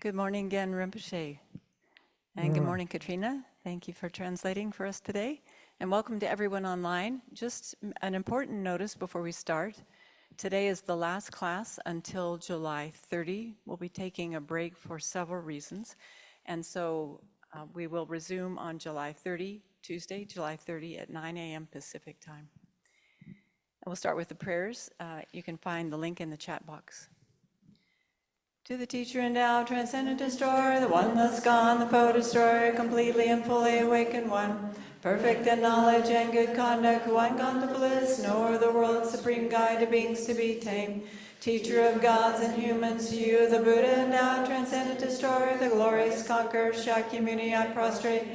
Good morning again, Rinpoche. And good morning, Katrina. Thank you for translating for us today. And welcome to everyone online. Just an important notice before we start. Today is the last class until July 30. We'll be taking a break for several reasons. And so we will resume on July 30, Tuesday, July 30 at 9 a.m. Pacific time. And we'll start with the prayers. You can find the link in the chat box. To the teacher endowed, transcendent destroyer, the one thus gone, the foe destroyer, completely and fully awakened one, perfect in knowledge and good conduct, one gone to bliss, nor the world's supreme guide to beings to be tamed, teacher of gods and humans, to you, the Buddha endowed, transcendent destroyer, the glorious conqueror, Shakyamuni, I prostrate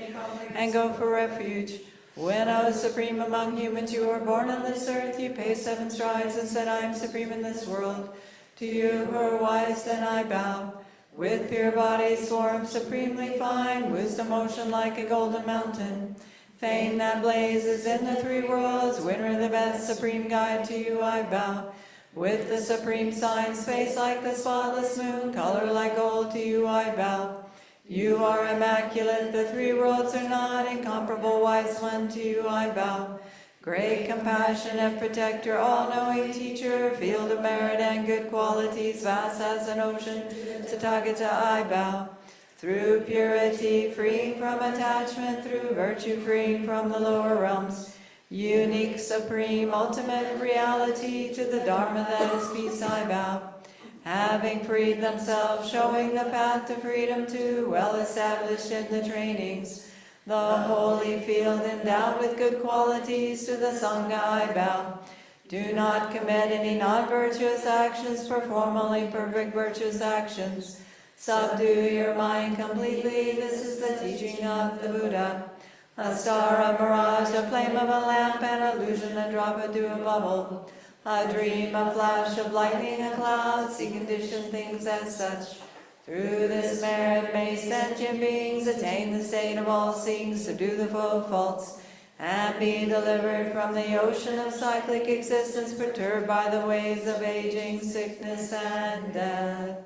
and go for refuge. When I was supreme among humans, you were born on this earth, you paced 7 strides and said, I am supreme in this world. To you who are wise, then I bow. With pure bodies formed supremely fine, wisdom ocean like a golden mountain. Fame that blazes in the 3 worlds, winner the best, supreme guide, to you I bow. With the supreme signs, face like the spotless moon, color like gold, to you I bow. You are immaculate, the 3 worlds are not, incomparable wise one, to you I bow. Great compassionate protector, all-knowing teacher, field of merit and good qualities, vast as an ocean, to Tathagata I bow. Through purity, freeing from attachment, through virtue, freeing from the lower realms, unique, supreme, ultimate reality, to the Dharma that is peace I bow. Having freed themselves, showing the path to freedom too, well established in the trainings, the holy field endowed with good qualities, to the Sangha I bow. Do not commit any non-virtuous actions, perform only perfect virtuous actions. Subdue your mind completely, this is the teaching of the Buddha. A star, a mirage, a flame of a lamp, an illusion, a drop into a bubble. A dream, a flash of lightning, a cloud, see conditioned things as such. Through this merit may sentient beings attain the state of all seeing, subdue the foe of faults, and be delivered from the ocean of cyclic existence, perturbed by the waves of aging, sickness, and death.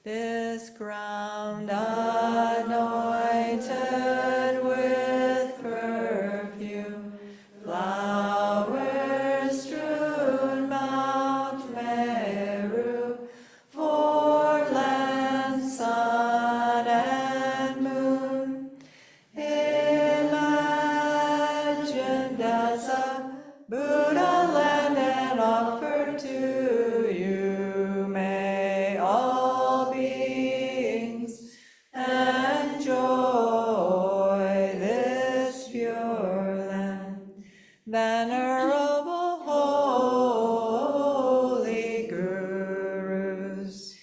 This ground anointed with perfume, flowers strewn Mount Meru, for land, sun, and moon, imagined as a Buddha land and offered to you, may all beings enjoy this pure land. Venerable holy gurus,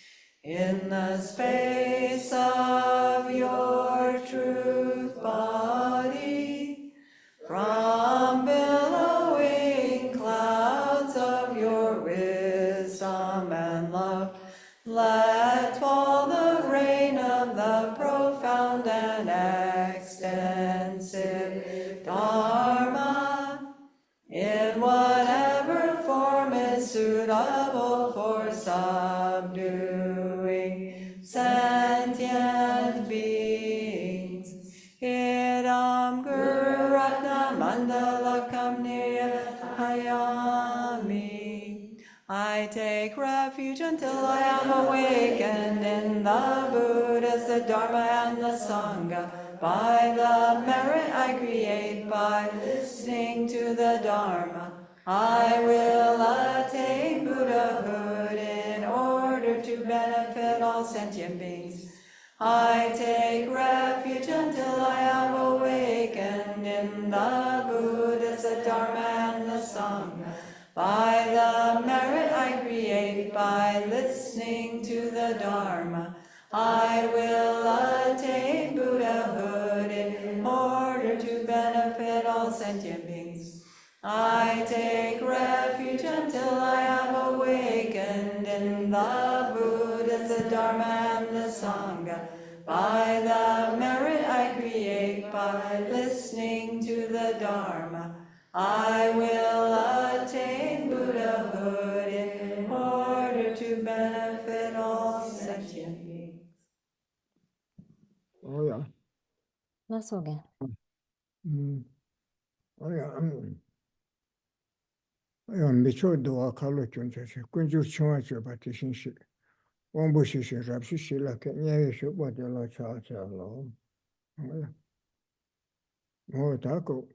in the space of your truth body, from billowing clouds of your wisdom and love, let fall the rain of the profound and extensive Dharma, in whatever form is suitable for subduing sentient beings. Idam Guru Ratna Mandalakam Niyatayami. I take refuge until I am awakened in the Buddhas, the Dharma, and the Sangha. By the merit I create, by listening to the Dharma, I will attain Buddhahood in order to benefit all sentient beings. I take refuge until I am awakened in the Buddhas, the Dharma, and the Sangha. By the merit I create, by listening to the Dharma, I will attain Buddhahood in order to benefit all sentient beings. I take refuge until I am awakened in the Buddhas, the Dharma, and the Sangha. By the merit I create, by listening to the Dharma, I will attain Buddhahood in order to benefit all sentient beings. Oh, yeah. Loseling. Oh, yeah. Micho doa kalo chuncha shi, kunju chunga chupa tishin shi. Wangbo shi shi, rapshi shi la ke nyaye shubwa de la cha cha lo. Oh, tako.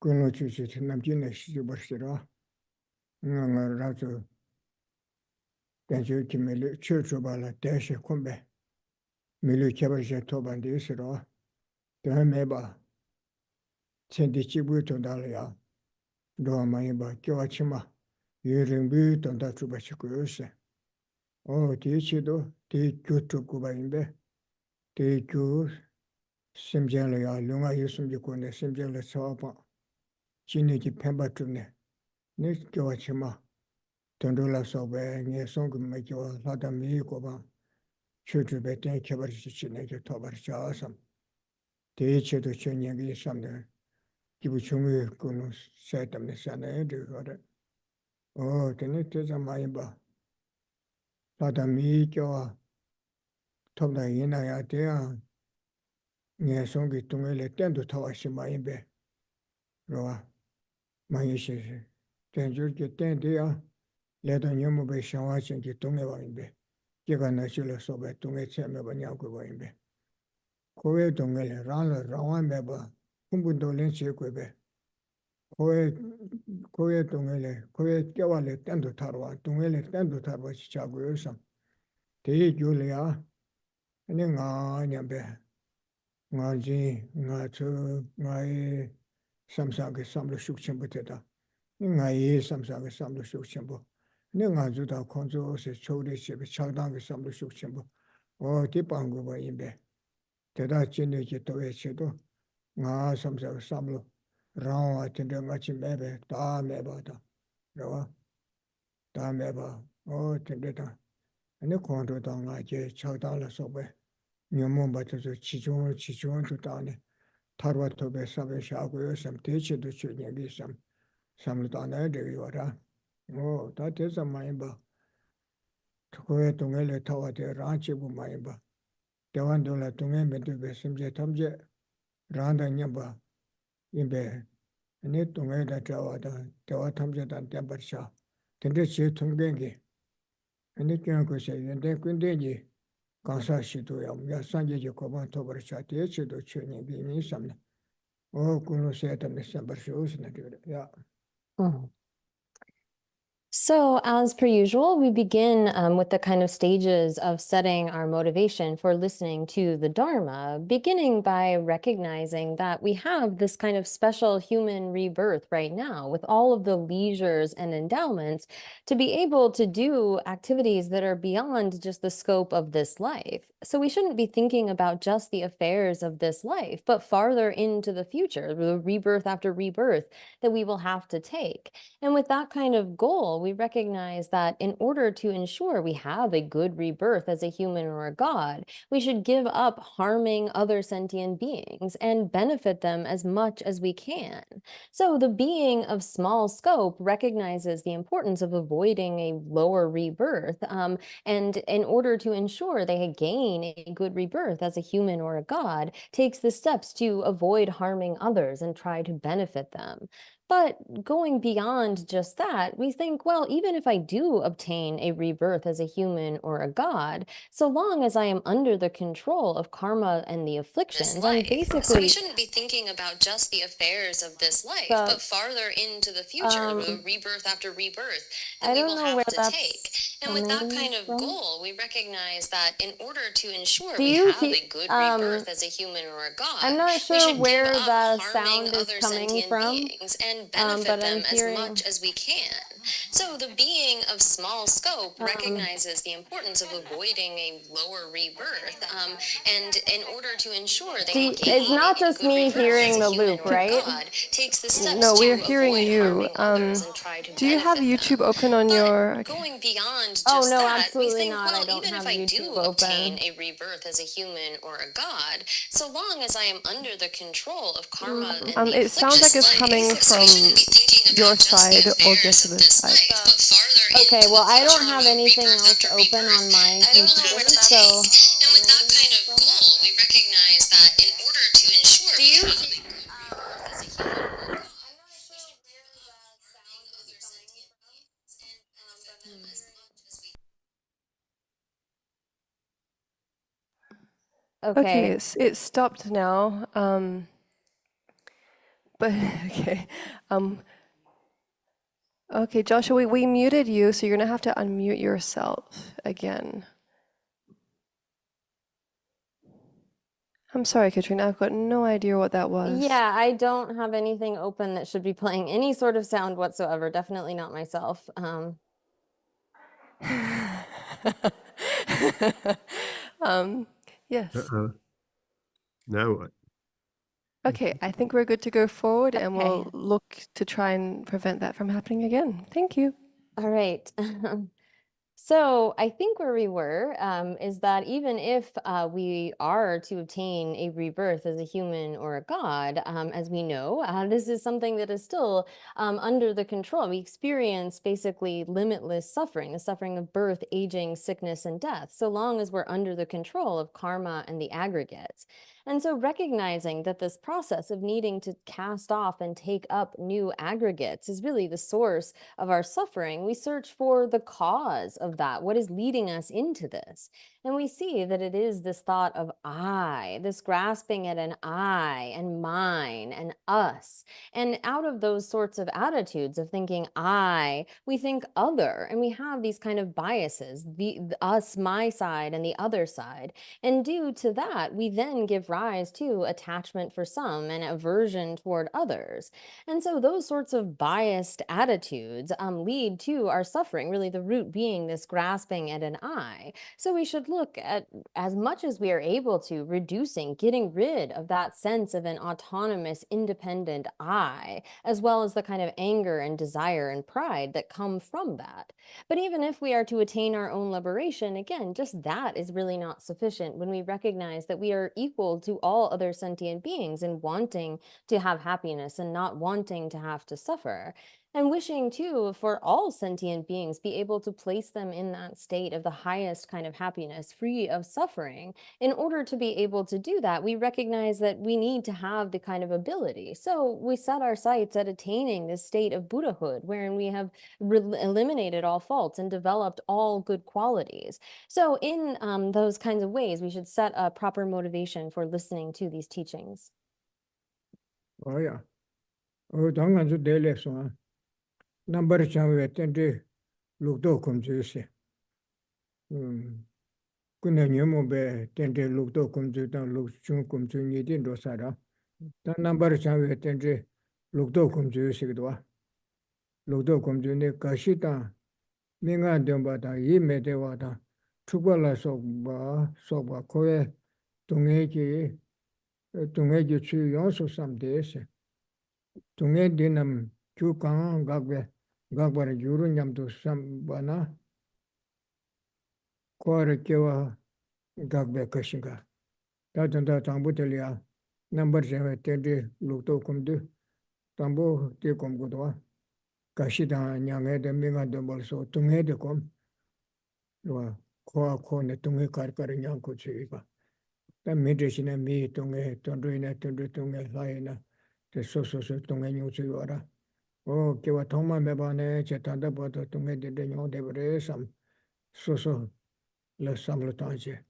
Kuno chu chi namji na shi chupa shi ra. Nga razu. Tenchu ki milu chu chupa la tenshi kumbe. Milu kebar shi toban di isi ra. Tenha meba. Tsendi chibu tondala ya. Doa mayi ba kiwa chima. Yu ringbu tonda chupa shi kuyo shi. Oh, di chido, di kyu chukuba inbe. Di kyu simjala ya lunga yu sumji kone simjala sawapa. Chini ki pemba chubne. Ni kiwa chima. Tondola sobe, nye songu me kiwa lada miyi koba. Chu chube ten kebar shi chine ki tobar shi asam. Di chido chu nyengi samde. Kibu chungu kunu saitamne sanayi dhigore. Oh, teni teza mayi ba. Lada miyi kiwa topda ina ya deya. Nye songi tungele tendu tawa shi mayinbe. Rwa, mayi shi shi. Tenjur ki ten deya, leda nyamu be shangwa chingi tunge wa inbe. Kiga na shila sobe tunge tseme ba nyamku wa inbe. Kowe tungele rangla rangwa meba, kumbu dolen shi kwebe. Kowe tungele, kowe kiawa le tendu tarwa, tungele tendu tarwa shi chagu yusam. Teyi gyuli ya, ane nga nyambe. Nga zi, nga tsu, nga yi samsanga samlo shukchenpo teta. Nga yi samsanga samlo shukchenpo. Nga zu da khonzo se chowri chebe chagdanga samlo shukchenpo. O di pangu ba inbe. Teta chini ki towe chedo. Nga samsanga samlo. Rangwa tende nga chi mebe, taa meba ta. Rawa, taa meba. O tende ta. Ane khonzo ta nga je chagdanga sobe. Nyamomba tuzu chichung tu tani tarwa tobe sabe shaguyo sam teche du chu nyengi sam samlu tani degi wara. O, ta tesa mayimba. Tukuwe tungele tawa te ranchi bu mayimba. Dewan dola tunge medube simje tamje randa nyamba imbe. Ane tunge da tawa da dewa tamje dan tembar sha. Tende che tunggengi. Ane kyan kuse yende kundengi. Kansa shido ya mga sanje je koban tobar cha te chido chuni bi ni samne. O kuno setam ne sambar shos na dire. Ya. So, as per usual, we begin with the kind of stages of setting our motivation for listening to the Dharma, beginning by recognizing that we have this kind of special human rebirth right now with all of the leisures and endowments to be able to do activities that are beyond just the scope of this life. So we shouldn't be thinking about just the affairs of this life, but farther into the future, the rebirth after rebirth that we will have to take. And with that kind of goal, we recognize that in order to ensure we have a good rebirth as a human or a god, we should give up harming other sentient beings and benefit them as much as we can. So the being of small scope recognizes the importance of avoiding a lower rebirth. And in order to ensure they gain a good rebirth as a human or a god, takes the steps to avoid harming others and try to benefit them. But going beyond just that, we think, well, even if I do obtain a rebirth as a human or a god, so long as I am under the control of karma and the afflictions, I'm basically... So we shouldn't be thinking about just the affairs of this life, but farther into the future, rebirth after rebirth, that we will have to take. And with that kind of goal, we recognize that in order to ensure we have a good rebirth as a human or a god, I'm not sure where the sound is coming from. And benefit them as much as we can. So the being of small scope recognizes the importance of avoiding a lower rebirth, and in order to ensure they it's not just me hearing the loop, right? God, takes the steps no, we're to hearing you. And try to Do you have YouTube open on your? Going beyond just that, we think, well, even if I do obtain a rebirth as a human or a god, so long as I am under the control of karma and the it sounds like it's coming from your side or just this side. Okay, well, I don't have anything else open on my computer, so with that kind of goal, we recognize that in order to ensure becoming Okay, Okay. it stopped now. But okay. Okay, Joshua, we muted you, so you're gonna have to unmute yourself again. I'm sorry, Katrina, I've got no idea what that was. Yeah, I don't have anything open that should be playing any sort of sound whatsoever. Definitely not myself. Yes. Now what? Okay, I think we're good to go forward, and Okay. we'll look to try and prevent that from happening again. Thank you. All right. So I think where we were is that even if we are to obtain a rebirth as a human or a god, as we know, this is something that is still under the control. We experience basically limitless suffering, the suffering of birth, aging, sickness, and death, so long as we're under the control of karma and the aggregates. And so recognizing that this process of needing to cast off and take up new aggregates is really the source of our suffering, we search for the cause of that. What is leading us into this? And we see that it is this thought of I, this grasping at an I and mine and us. And out of those sorts of attitudes of thinking I, we think other, and we have these kind of biases, the us, my side, and the other side. And due to that, we then give rise to attachment for some and aversion toward others. And so those sorts of biased attitudes lead to our suffering, really the root being this grasping at an I. So we should look at, as much as we are able to, reducing, getting rid of that sense of an autonomous, independent I, as well as the kind of anger and desire and pride that come from that. But even if we are to attain our own liberation, again, just that is really not sufficient when we recognize that we are equal to all other sentient beings in wanting to have happiness and not wanting to have to suffer. And wishing too for all sentient beings be able to place them in that state of the highest kind of happiness, free of suffering. In order to be able to do that, we recognize that we need to have the kind of ability. So we set our sights at attaining this state of Buddhahood, wherein we have eliminated all faults and developed all good qualities. So in those kinds of ways, we should set a proper motivation for listening to these teachings. Oh yeah. Oh, don't go to daily so. Number changwe tende lukdo kumjuse. Kuna nyumo be tende lukdo kumju dan lukchung kumju nidin dosara. Dan number changwe tende lukdo kumjuse gdwa. Lukdo kumju ne kashita minga demba da yime dewa da chukbala sokba kowe tungeki chu yonsu samdese. Tunge dinam chu kang gagbara yuru nyamdu sambana kore kewa gagbe kashinga. Tatanda tambu telia number jewe tende lukto kumdu tambu te kumgudwa. Kashida nyange de minga dembal so tunge de kum. Koa ne tunge kar nyang kuchiga. Ta medeshina mi tunge tondruina tunge laina te so tunge nyuchi wara. Oh, kewa thongma mebane che tanda bata tunge de nyong debre sam so le sam lo tanje.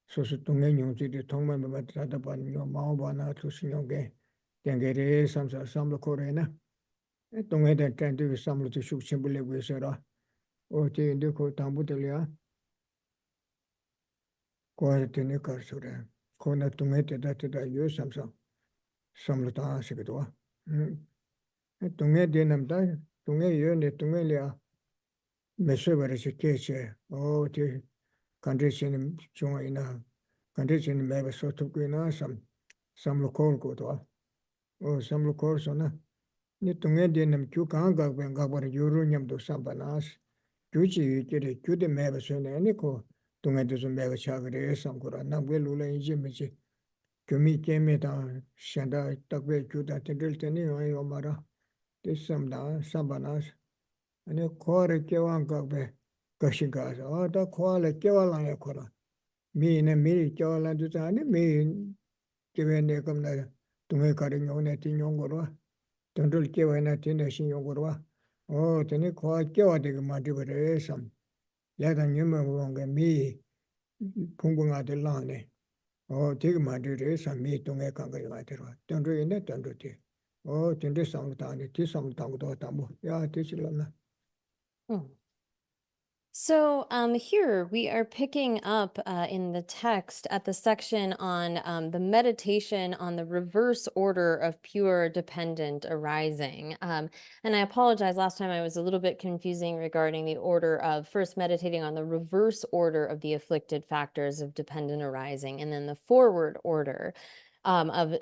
So tunge nyuchi de thongma meba tanda ban nyong mao bana tu sinyonge tengere sam lo korena. Tunge de tende sam lo tu shuk chimbule gwesera. Oh, te inde ko tambu telia. Ko tene kar sura. Ko na tunge te da yo sam lo ta sigdwa. Tunge de namda tunge yo ne tunge lia meso barese keche o te condition chunga ina condition meba so tuku ina sam lo kor ko to o sam lo kor so na ni tunge de nam chu ka ga ben ga bar yuru nyam do sam banas chu chi kire chu de meba so ne ni ko tunge de so meba cha gre sam ko ra na be lu la yin me chi kyomi keme da shanda takbe chu da tendel teni yo mara Samda, Sambanas, and a core Kewan Gogbe, Gashigas, or the Kuala Kewalaya Kora. me ne me chola du tane me kewe ne kamna tunge kare nyone ti nyongorwa tondol kewe na tine shin nyongorwa o tene ko kewa de ma de bare sam ya da nyuma wonga me pungunga de lane o de ma de re sam me tunge kanga ya de ro tondol ine tondol te o tende sam tane ti sam tang do tamo ya te chilana. So here we are picking up in the text at the section on the meditation on the reverse order of pure dependent arising. And I apologize, last time I was a little bit confusing regarding the order of first meditating on the reverse order of the afflicted factors of dependent arising, and then the forward order of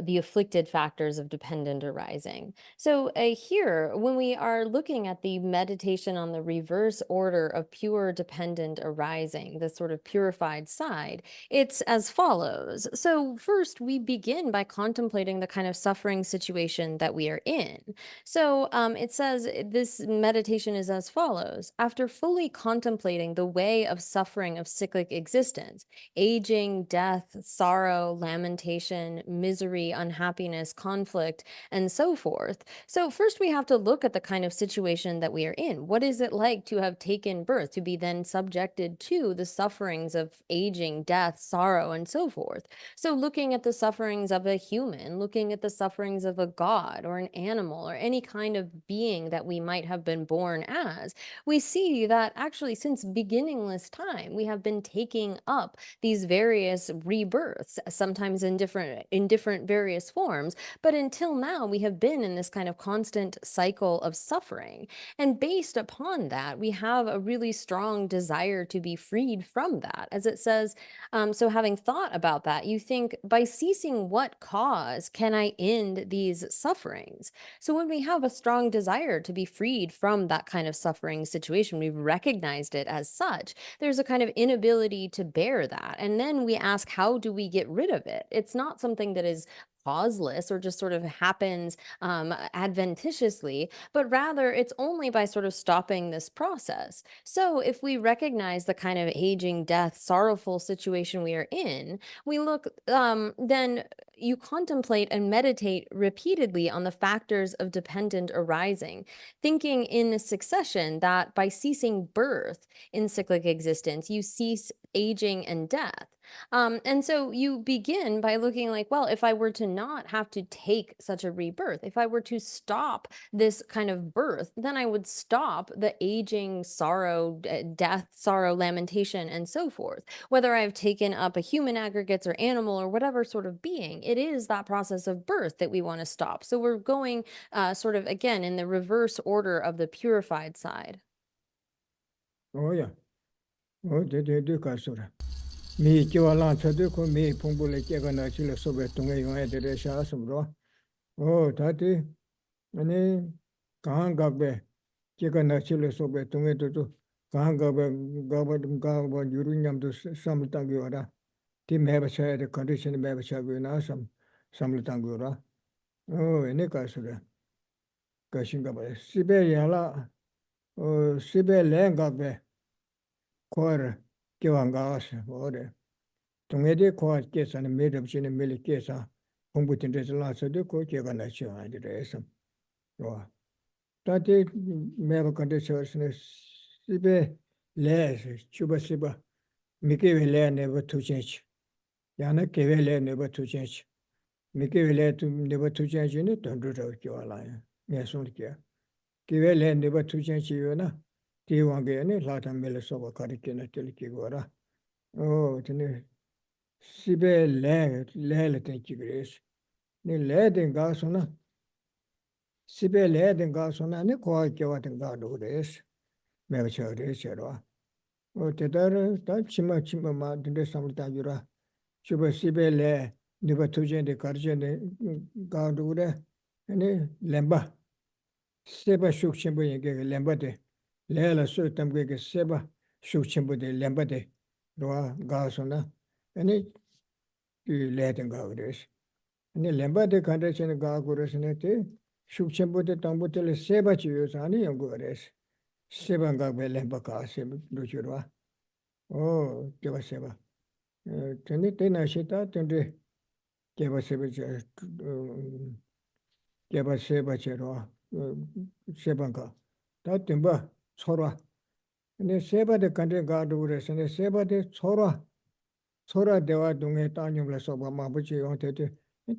the afflicted factors of dependent arising. So here, when we are looking at the meditation on the reverse order of pure dependent arising, the sort of purified side, it's as follows. So first, we begin by contemplating the kind of suffering situation that we are in. So it says this meditation is as follows. After fully contemplating the way of suffering of cyclic existence, aging, death, sorrow, lamentation, misery, unhappiness, conflict, and so forth. So first we have to look at the kind of situation that we are in. What is it like to have taken birth, to be then subjected to the sufferings of aging, death, sorrow, and so forth? So looking at the sufferings of a human, looking at the sufferings of a god or an animal or any kind of being that we might have been born as, we see that actually since beginningless time, we have been taking up these various rebirths, sometimes in different various forms, but until now we have been in this kind of constant cycle of suffering. And based upon that, we have a really strong desire to be freed from that. As it says, so having thought about that, you think, by ceasing what cause can I end these sufferings? So when we have a strong desire to be freed from that kind of suffering situation, we've recognized it as such, there's a kind of inability to bear that. And then we ask, how do we get rid of it? It's not something that is causeless or just sort of happens adventitiously, but rather it's only by sort of stopping this process. So if we recognize the kind of aging, death, sorrowful situation we are in, we look, then you contemplate and meditate repeatedly on the factors of dependent arising, thinking in succession that by ceasing birth in cyclic existence, you cease aging and death. And so you begin by looking like, well, if I were to not have to take such a rebirth, if I were to stop this kind of birth, then I would stop the aging, sorrow, death, sorrow, lamentation, and so forth. Whether I've taken up a human aggregates or animal or whatever sort of being, it is that process of birth that we want to stop. So we're going sort of, again, in the reverse order of the purified side. Oh yeah. Oh, de kasura. Me kiwa lan chadu ko me pungbule kega na chile sobe tunga yunga de sha sumro. Oh, tati ane kahan gagbe kega na chile sobe tunga to kahan gagba yuru nyam to samlutang yora. Ti meba cha de condition meba cha na samlutang yora. Oh, ene kasura. Kashinga ba. Sibe yala. Oh, sibe len gagbe. Kor kiwangas ore tungede ko kesan medab chine mele kesa kumbutin de la so de ko ke gana chi ande resam ro tate mero kande chosne sibe le chuba siba mike vele ne batu chech yana ke vele ne batu chech mike vele tu ne batu chech ne tondu ro ki wala ya ne son ke vele ne batu chech yo na ti wange ne la ta mele so ba kari ke na tel ki gora. Oh, tene sibe le ten chigres. Ni le den ga sona. Sibe le den ga sona ne ko ke wa den ga do res. Me cha res ro. O te dar ta chima ma de sam ta jura. Chuba sibe le ni ba tu jen de kar jen de ga do re. Ne lemba. Seba shuk chimbo ye ge lemba de. Le la so tam ge seba shuk chimbo de lemba de. Ro ga sona. Ane le den ga res. 네 렘바데 컨디션 가고르스네테 슈크쳔보데 담보텔 세바치요사니 연구레스 세방가 벨렘바카 세부주로와 오 개바 세바 Tene tena shita tende keba seba che keba seba che ro sebanka ta timba chora ne seba de kande ga du re ne seba de chora dewa dunge ta nyum la soba ma bu chi on te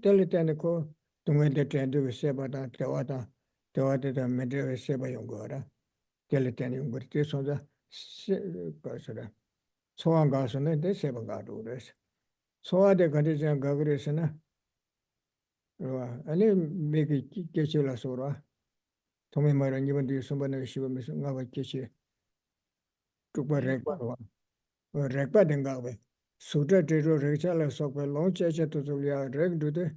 tele tene ko dunge de tende seba da dewa de da me de seba yong go ra tele tene yong go te so da ka sara soang ga so ne de seba ga du re 소화대 가르장 가그레스나 아니 메기 깨치라 소라 도메 말은 이번 뒤 선반에 시범에서 나와 깨치 tukpa rekpa rwa, rekpa denga we, sutra tiro rekchala sokpa long cheche tuzulia rek dude,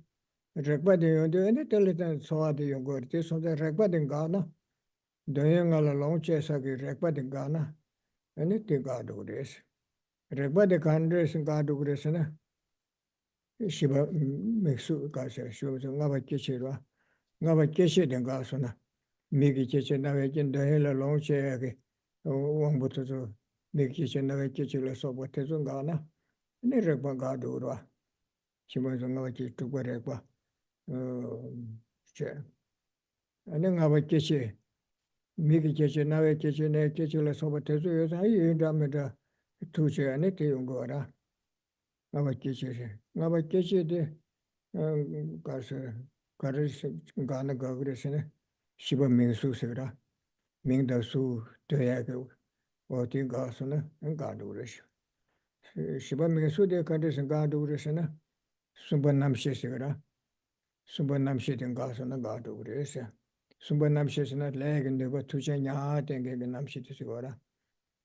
rekpa de yonde, ene tele ten soa de yongo rite, sonza rekpa denga na, doye ngala long che saki rekpa denga na, ene te ga du res. Rekpa de kandre sin ga du res na, shiba meksu ka se, shiba ngaba keche rwa, ngaba keche denga so na, miki keche na we jen doye la long che yake, wangbu tuzu, miki keche na we keche la sokpa tezu nga na, ene rekpa ga du rwa, shiba ngaba keche tukpa rekpa, che. Ane ngaba keche, miki keche na we keche na keche la sokpa tezu yosa, ayi yunja meda tu che ane te yungo wara, ngaba keche se. Ngaba keche de, karsa, karisa nga na gagre se ne, shiba mingsu se ra, mingda su doya ke oti ga su na, nga du re se. Shiba mingsu de karisa nga du re se na, sumba namshe se ra, sumba namshe de nga su na nga du re se. Sumba namshe se na lega neba tuja nya tenge ke namshe de se wara,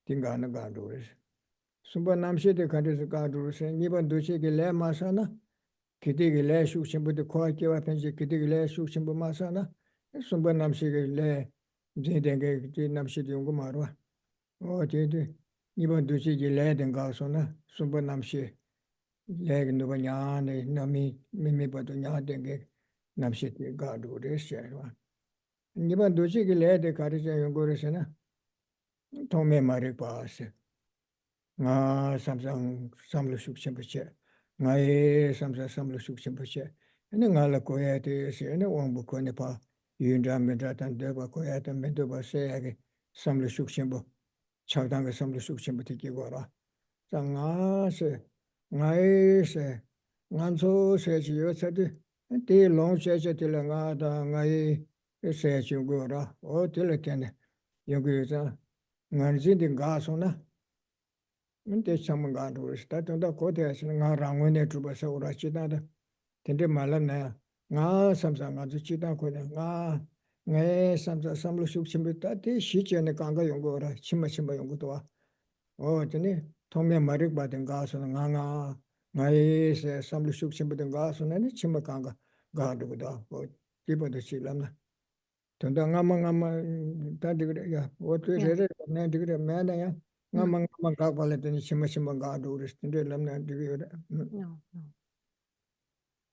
di nga na nga du re se. Sumba namshe de karisa nga du re se, niban duche ke le masa na, kiti ke le shuk shimbo de kwa kewa penche kiti ke le shuk shimbo masa na, sumba namshe ke le zindenge di namshe de yungu marwa. O di niban duche ke le de nga su na, sumba namshe lega neba nya ne, nami mimi bado nya tenge namshe de nga du re se wa. Niban duche ke le de karisa yungu re se na, tome marik pa se. Nga samsang samlo shuk shimbo che. Nga samsang samlo shuk shimbo che. Ene nga la koya te se, ene wangbu kone pa yundra mendra tan deba koya tan mendo ba se yage samlo shuk shimbo. Chagdanga samlo shuk shimbo te kiwa ra. Sa nga se, nga se, nganso se chi yo se te long se che te la nga da nga se chi yungu ra. O te la tene yungu yu sa, nga zindi nga so na. Nde chamang ga du sta tanda ko de sa nga rangwe ne tu ba sa ura chi da tende mala na nga samsa nga zu chi da ko nga samsa samlu shuk chim ta te shi che ne kang ga yong go ra chima yong go to o tene thome marik ba den ga so nga se samlu shuk chim den ga so ne chima kang ga du da o ti ba de chi lam na tanda nga ta de ya o tu re re ne de me na ya nga kakpala tani shima nga aduris tinde lamna digiyore. No.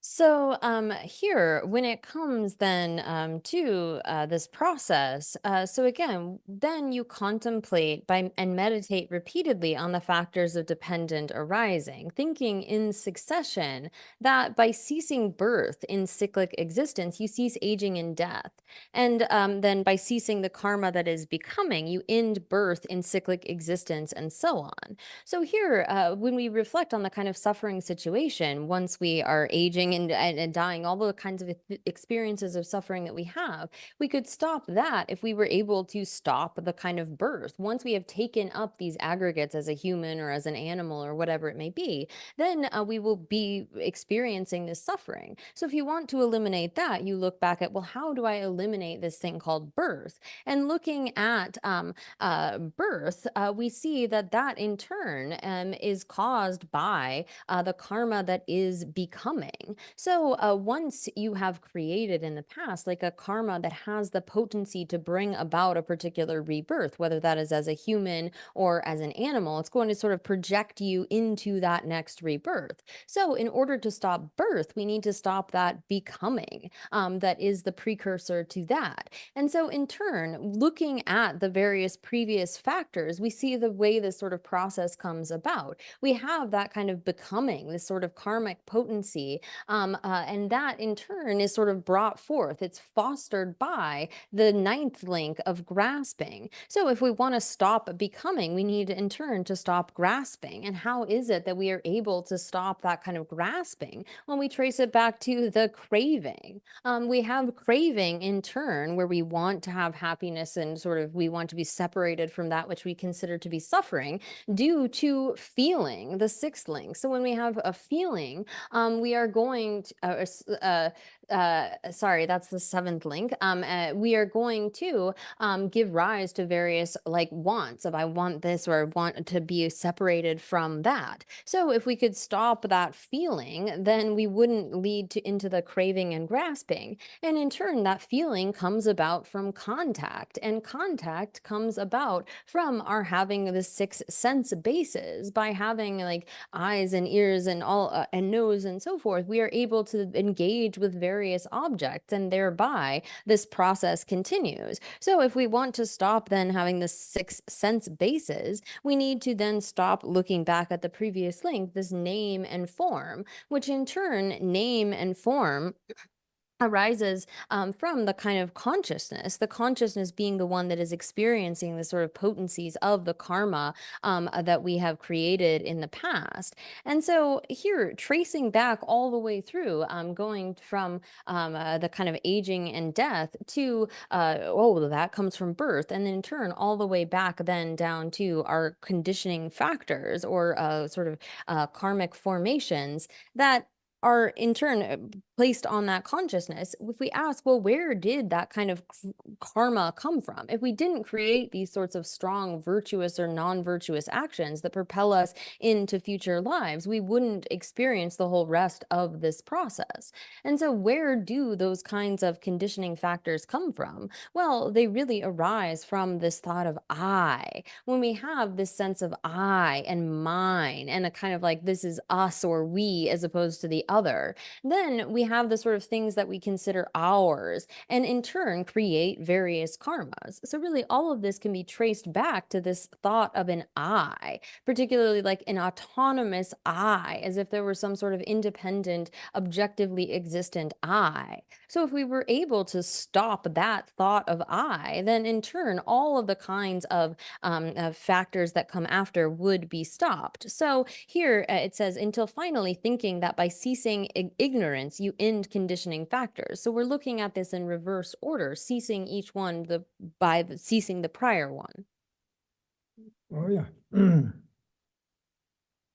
So here, when it comes then to this process, so again, then you contemplate and meditate repeatedly on the factors of dependent arising, thinking in succession that by ceasing birth in cyclic existence, you cease aging and death. And then by ceasing the karma that is becoming, you end birth in cyclic existence and so on. So here, when we reflect on the kind of suffering situation, once we are aging and dying, all the kinds of experiences of suffering that we have, we could stop that if we were able to stop the kind of birth. Once we have taken up these aggregates as a human or as an animal or whatever it may be, then we will be experiencing this suffering. So if you want to eliminate that, you look back at, well, how do I eliminate this thing called birth? And looking at birth, we see that in turn is caused by the karma that is becoming. So once you have created in the past, like a karma that has the potency to bring about a particular rebirth, whether that is as a human or as an animal, it's going to sort of project you into that next rebirth. So in order to stop birth, we need to stop that becoming that is the precursor to that. And so in turn, looking at the various previous factors, we see the way this sort of process comes about. We have that kind of becoming, this sort of karmic potency, and that in turn is sort of brought forth. It's fostered by the ninth link of grasping. So if we want to stop becoming, we need in turn to stop grasping. And how is it that we are able to stop that kind of grasping? When we trace it back to the craving. We have craving in turn where we want to have happiness and sort of we want to be separated from that which we consider to be suffering due to feeling, the sixth link. So when we have a feeling, we are going to, sorry, that's the seventh link. We are going to give rise to various like wants of I want this or I want to be separated from that. So if we could stop that feeling, then we wouldn't lead to into the craving and grasping. And in turn, that feeling comes about from contact, and contact comes about from our having the six sense bases. By having like eyes and ears and all and nose and so forth, we are able to engage with various objects, and thereby this process continues. So if we want to stop then having the six sense bases, we need to then stop looking back at the previous link, this name and form, which in turn, name and form arises from the kind of consciousness, the consciousness being the one that is experiencing the sort of potencies of the karma that we have created in the past. And so here, tracing back all the way through, going from the kind of aging and death to, oh, that comes from birth, and then in turn, all the way back then down to our conditioning factors or sort of karmic formations that are in turn placed on that consciousness. If we ask, well, where did that kind of karma come from? If we didn't create these sorts of strong virtuous or non-virtuous actions that propel us into future lives, we wouldn't experience the whole rest of this process. And so where do those kinds of conditioning factors come from? Well, they really arise from this thought of I. When we have this sense of I and mine and a kind of like this is us or we as opposed to the other, then we have the sort of things that we consider ours and in turn create various karmas. So really all of this can be traced back to this thought of an I, particularly like an autonomous I, as if there were some sort of independent, objectively existent I. So if we were able to stop that thought of I, then in turn all of the kinds of factors that come after would be stopped. So here it says, until finally thinking that by ceasing ignorance, you end conditioning factors. So we're looking at this in reverse order, ceasing each one by ceasing the prior one. Oh yeah.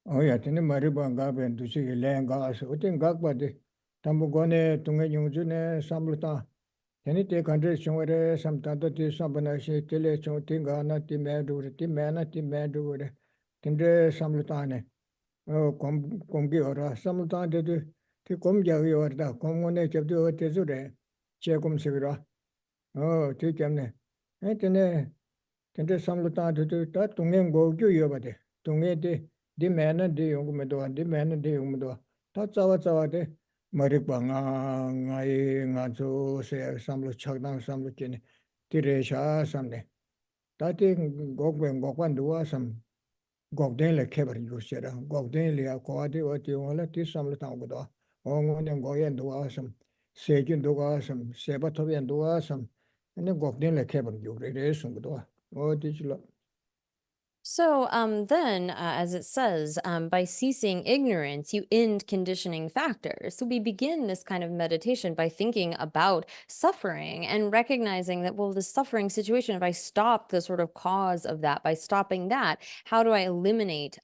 Oh yeah, tene mariba ngaben duchi lenga so ten gagba de tambugone tunga yungjune samluta tene te kandre chongre samtanda de sambana she tele chong tinga na ti medu ti mena ti medu tende samluta ne komgi ora samluta de ti komja yorda komone chebdo te zure che kom sigra ti kemne tende samluta de ta tungen go gyu yobade tunge de di mena di yung medo di mena di yung medo ta cawa de marikba nga zo se samlo chagdang samlo kene ti resha samne ta ti gokwan duwa sam gokden le kebar yushera gokden le ko ade o ti wala ti samlo tang godo ngone goyen duwa sam sejin duwa sam seba toben duwa sam ne gokden le kebar yure sum godo o ti chlo. So then, as it says, by ceasing ignorance, you end conditioning factors. So we begin this kind of meditation by thinking about suffering and recognizing that, well, the suffering situation, if I stop the sort of cause of that, by stopping that, how do I eliminate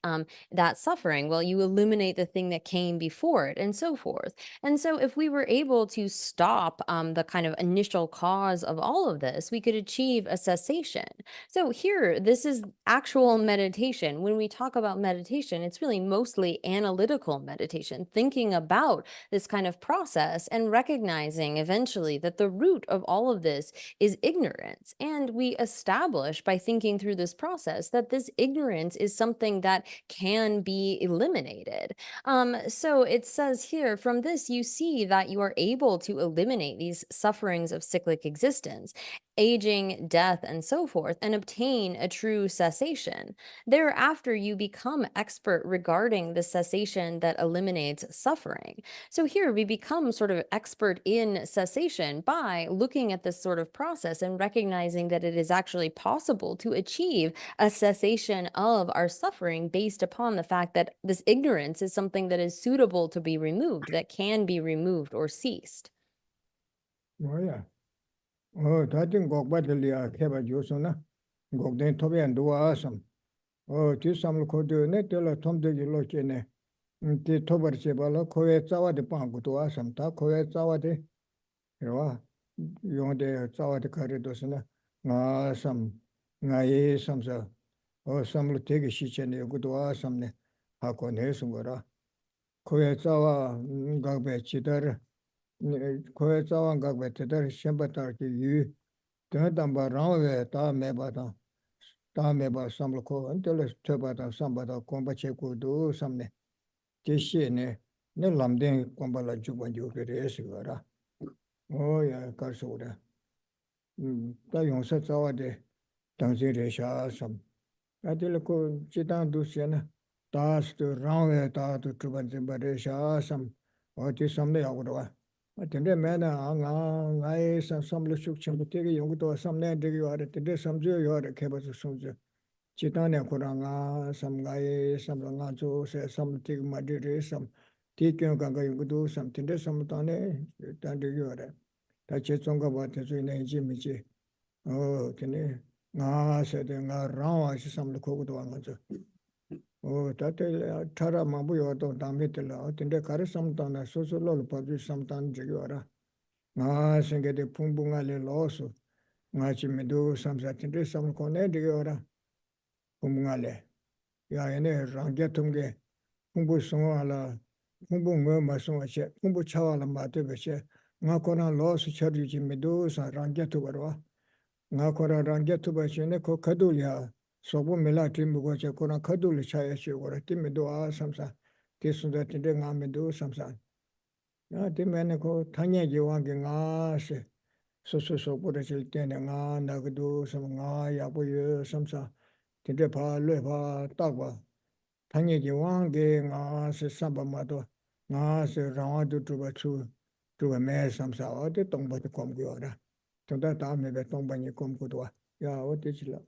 that suffering? Well, you eliminate the thing that came before it and so forth. And so if we were able to stop the kind of initial cause of all of this, we could achieve a cessation. So here, this is actual actual meditation, when we talk about meditation, it's really mostly analytical meditation, thinking about this kind of process and recognizing eventually that the root of all of this is ignorance. And we establish by thinking through this process that this ignorance is something that can be eliminated. So it says here, from this, you see that you are able to eliminate these sufferings of cyclic existence, aging, death, and so forth, and obtain a true cessation. Thereafter, you become expert regarding the cessation that eliminates suffering. So here we become sort of expert in cessation by looking at this sort of process and recognizing that it is actually possible to achieve a cessation of our suffering based upon the fact that this ignorance is something that is suitable to be removed, that can be removed or ceased. 뭐야? 다진 곡바들이야 개바 조소나. 곡된 토비안 도와섬. 뒤삼을 코드네 텔라 톰데기 로케네. 티 토버체 발로 코에 짜와데 빵고 도와섬. 다 코에 짜와데. 그러와 용데 짜와데 가르도스나. 나섬. 나예 섬서. 섬을 되게 시체네 요구도와섬네. 하고 내선 거라. 코에 짜와 각배 지다르. 코에 짜와 각배 지다르 셴바타르기 유. 대담바 라웨 다 메바다. 다메바 삼로코 안텔레 쳐바다 삼바다 콤바체고도 삼네 제시네 네 람데 콤발라 주반주 그레스거라 오야 가르소라 다 용서 자와데 당제레샤 삼 아들코 지단두시나 다스도 라웨 다도 주반진바레샤 삼 어디 삼네 야고도와 근데 매나 나의 삼삼로 숙청부터게 연구도 삼내 되게 와르 때 삼주 요래 개버서 삼주 지단에 고랑아 삼가의 삼랑아 조세 삼티그 마디레 삼 티견 강가 연구도 삼틴데 삼탄에 단되게 와래 다 제정가 바테 주인의 지미지 근데 나 세대 나 라와시 삼로 거기도 와가지고 다들 타라 마부여도 담에들라 근데 가르 삼탄에 소소로 빠지 삼탄 저기 와라 나 생게데 풍붕알레 로스 나 지미도 삼사틴데 삼코네 되게 와라 풍붕알레 야에네 랑게통게 풍부송알라 풍부뭐 마송아체 풍부 차와라 마데베체 나 코나 로스 처리 지미도 사 랑게토 버와 나 코라 랑게토 버체네 코 카돌이야 소부 멜라티 무고체 코나 카돌이 차야시 오라 티미도 아 삼사 티순다틴데 나미도 삼사 야 티메네 코 타냐 지왕게 나세 소소소 보르실 때네 나 나그도 삼가 야보여 삼사 tin데 발레바 딱바 당연히 왕게 나세 삼바마도 나세 라와도 두바추 두바메 삼사 어디 동바도 검고라 정다 다음에 동바니 검고도 야 어디지라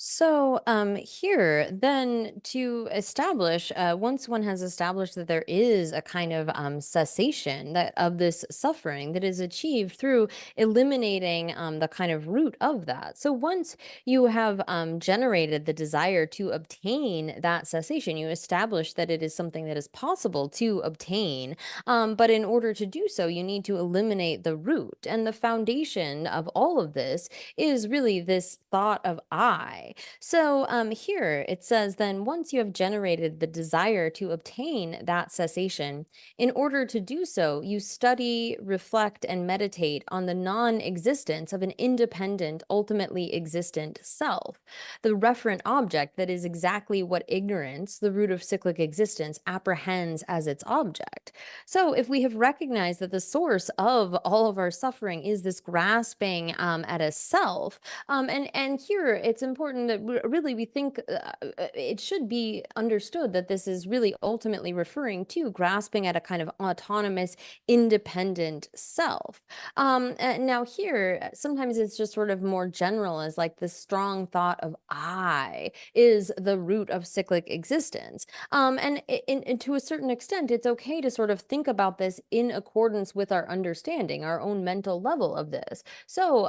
So here, then to establish, once one has established that there is a kind of cessation that of this suffering that is achieved through eliminating the kind of root of that. So once you have generated the desire to obtain that cessation, you establish that it is something that is possible to obtain. But in order to do so, you need to eliminate the root. And the foundation of all of this is really this thought of I. So here it says, then once you have generated the desire to obtain that cessation, in order to do so, you study, reflect, and meditate on the non-existence of an independent, ultimately existent self, the referent object that is exactly what ignorance, the root of cyclic existence, apprehends as its object. So if we have recognized that the source of all of our suffering is this grasping at a self, and here it's important that really we think it should be understood that this is really ultimately referring to grasping at a kind of autonomous, independent self. Now here, sometimes it's just sort of more general as like the strong thought of I is the root of cyclic existence. And to a certain extent, it's okay to sort of think about this in accordance with our understanding, our own mental level of this. So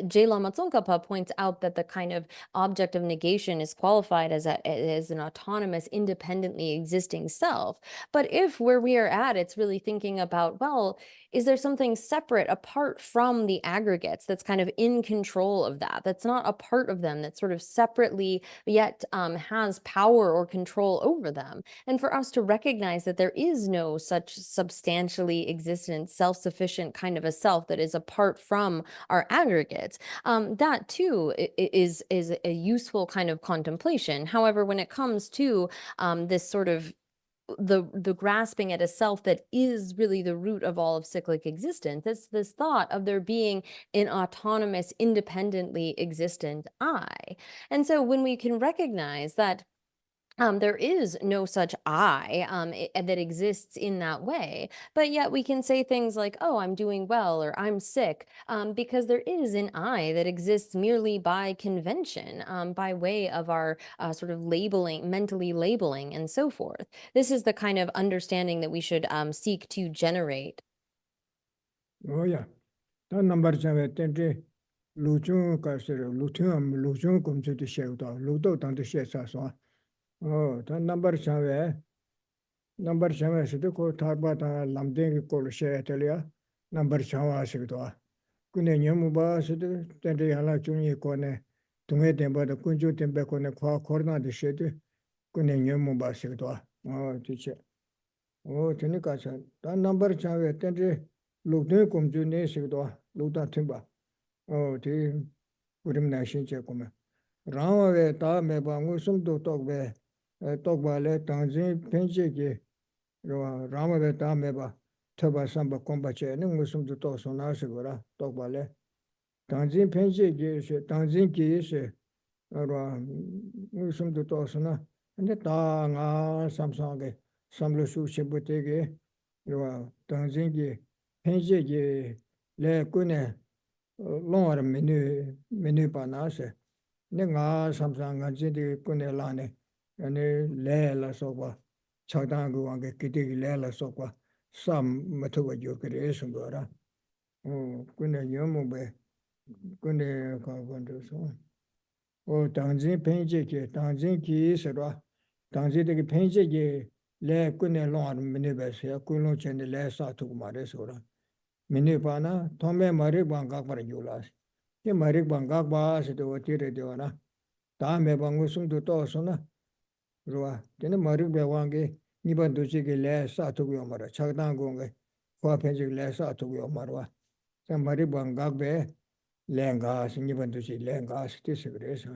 Je Lama Tsongkhapa points out that the kind of object of negation is qualified as an autonomous, independently existing self. But if where we are at, it's really thinking about, well, is there something separate apart from the aggregates that's kind of in control of that, that's not a part of them, that's sort of separately yet has power or control over them? And for us to recognize that there is no such substantially existent, self-sufficient kind of a self that is apart from our aggregates, that too is a useful kind of contemplation. However, when it comes to this sort of the grasping at a self that is really the root of all of cyclic existence, it's this thought of there being an autonomous, independently existent I. And so when we can recognize that there is no such I that exists in that way, but yet we can say things like, oh, I'm doing well, or I'm sick, because there is an I that exists merely by convention, by way of our sort of labeling, mentally labeling, and so forth. This is the kind of understanding that we should seek to generate. Oh yeah. The number 7 10 Lujung Kasir, Lujung comes to the shelter, Ludo down the shed. Oh, the number 7. Number 7 is the code Tarbata Lamding called Shatelia. Number 7 is the Kunamuba, the Yala Juni Kone, to meet them by the Kunju Tembekone Corner the shed. Kunamuba Sigdua. Oh, teacher. Oh, Tenikasa. The number 7 10 Lugdun comes to Nesigdua, Luda Timba. Oh, the Urim Nation Chekuma. Rama ta me bangu sum do tok be tok ba le tanjin penje ge Rama ta me ba thoba samba komba che ne musum do to so na se gora tok ba le tanjin penje ge se tanjin ge se ro musum do to so na ne ta nga samsang ge samlo su che bu te ge ro tanjin ge penje ge le kune long menu pa na se Nenga Samsung and Jidi Kunelane, and a Lela Sopa, Chadangu and Kitty Lela Sopa, some Matuba Jokeration Gora. Oh, Kuna Yomube, Kune Kagondu so. Oh, Tanzin Penjiki, Tanzin Ki Sera, Tanzin de Penjiki, Le Kunelon, Minibus, Kuno Chen, the Lessa to Maresora. Minipana, Tome Maribanga for Julas. The Maribanga Bas to Watire Diona. 다음에 방송도 또 오서나 그러와 되는 머리 배워한게 이번 도시게 레사 두고 말아 작당 공에 코앞에지 레사 두고 말아 자 머리 방각배 랭가 이번 도시 랭가 스티스 그래서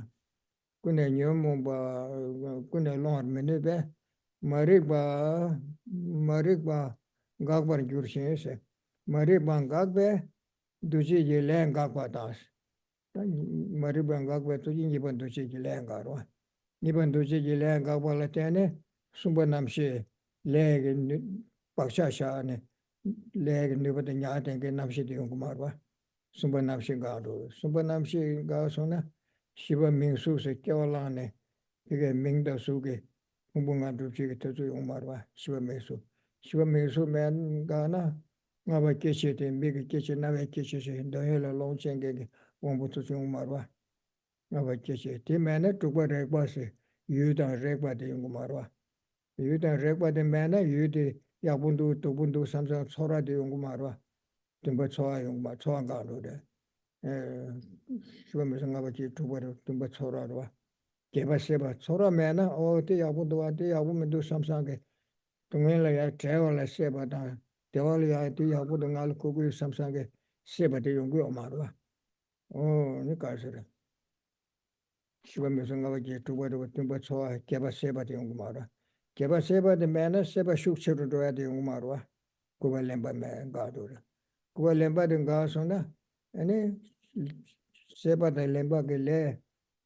근데 녀모바 근데 론 메네베 머리바 각버 줄시에서 머리 방각배 도시게 랭가 과다스 Maribangak to Niban to Chilangar. Niban to Chilanga Walatane, Sumbanamshi, leg and Pakshasha, leg and Nubatan and Namshi Yungumarwa, Sumbanamshi Gado, Sumbanamshi Gasona, Shiva Mingsu, Kavalane, Mingda Sugi, Umbunga to Umarwa, Shiva Mesu. Shiva Mesu man Gana, Nava Kitchen, big kitchen, Nava Kitchen, the hill long changing. Wombutu Marwa. Nava Geshe. Timana took what Regbase. You don't regba the Yungumarwa. You don't regba the manner, you the Yabundu to Bundu Samsa Sora de Yungumarwa. Timba Soa Yungma Soangado. Swimmers to what Timba Sora. Gave us Seba Sora manner, or the Yabundu, the Yabumandu Samsange. Tumela travel as Seba. The only idea of putting all Kugu Samsange Seba de Yungu Marwa. Oh, Nikasera. Shiva Misangavaji to what Timber saw, Keba Seba de Umara. Keba Seba the manner, Seba Shukser to the Umarwa, Kuvalemba man, Gadura. Kuvalemba and Gasona, and Seba the Lemba Gele,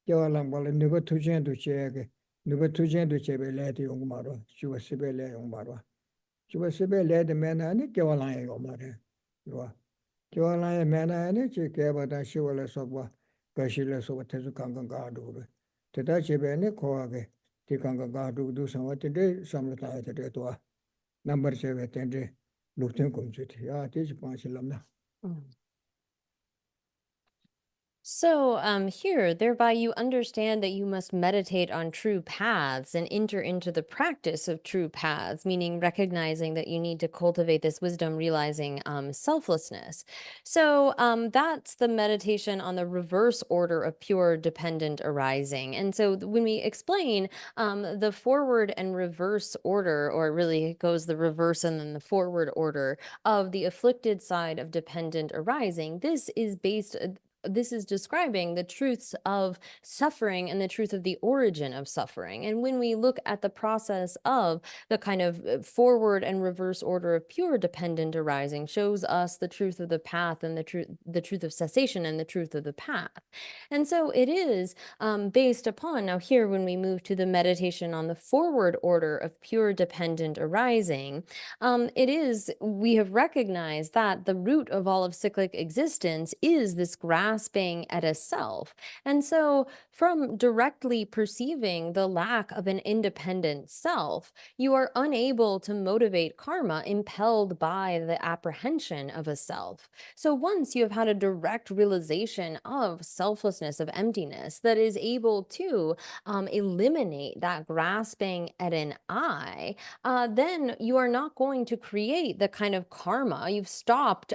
Yavalambal, never to gen to check, never to gen to check Lady Umara. She was Sibele Umara. She was Sibele the man and Kavalai Umara. You are. Kiwala mana ne che keba da shiwala soba kashila soba tezu kanga gadu teta chebe ne koage ti kanga gadu du samate de samlata te to number 7 tende lukten komjit ya ti panchilamna. So here, thereby you understand that you must meditate on true paths and enter into the practice of true paths, meaning recognizing that you need to cultivate this wisdom, realizing selflessness. So that's the meditation on the reverse order of pure dependent arising. And so when we explain the forward and reverse order, or really it goes the reverse and then the forward order of the afflicted side of dependent arising, this is describing the truths of suffering and the truth of the origin of suffering. And when we look at the process of the kind of forward and reverse order of pure dependent arising, shows us the truth of the path and the truth of cessation and the truth of the path. And so it is based upon, now here when we move to the meditation on the forward order of pure dependent arising, we have recognized that the root of all of cyclic existence is this grasping at a self. And so from directly perceiving the lack of an independent self, you are unable to motivate karma impelled by the apprehension of a self. So once you have had a direct realization of selflessness, of emptiness, that is able to eliminate that grasping at an I, then you are not going to create the kind of karma. You've stopped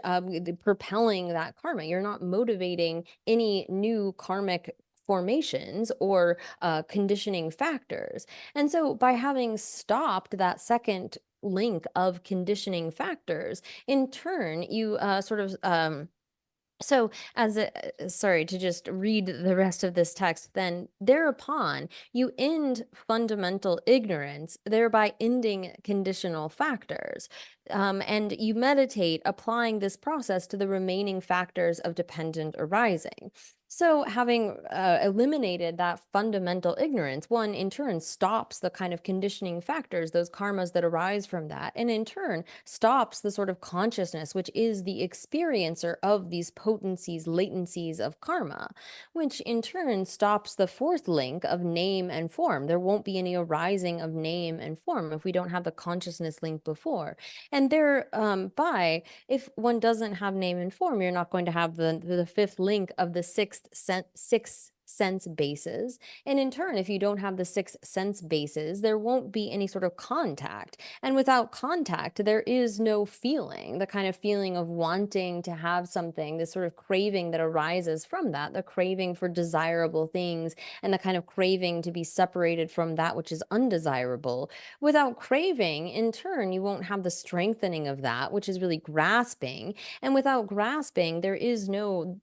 propelling that karma. You're not motivating any new karmic formations or conditioning factors. And so by having stopped that second link of conditioning factors, in turn, you so, sorry to just read the rest of this text, then thereupon you end fundamental ignorance, thereby ending conditional factors. And you meditate applying this process to the remaining factors of dependent arising. So, having eliminated that fundamental ignorance, one in turn stops the kind of conditioning factors, those karmas that arise from that, and in turn stops the sort of consciousness, which is the experiencer of these potencies, latencies of karma, which in turn stops the fourth link of name and form. There won't be any arising of name and form if we don't have the consciousness link before. And thereby, if one doesn't have name and form, you're not going to have the fifth link of the six sense bases. And in turn, if you don't have the 6 sense bases, there won't be any sort of contact. And without contact, there is no feeling, the kind of feeling of wanting to have something, this sort of craving that arises from that, the craving for desirable things, and the kind of craving to be separated from that which is undesirable. Without craving, in turn, you won't have the strengthening of that, which is really grasping. And without grasping, there is no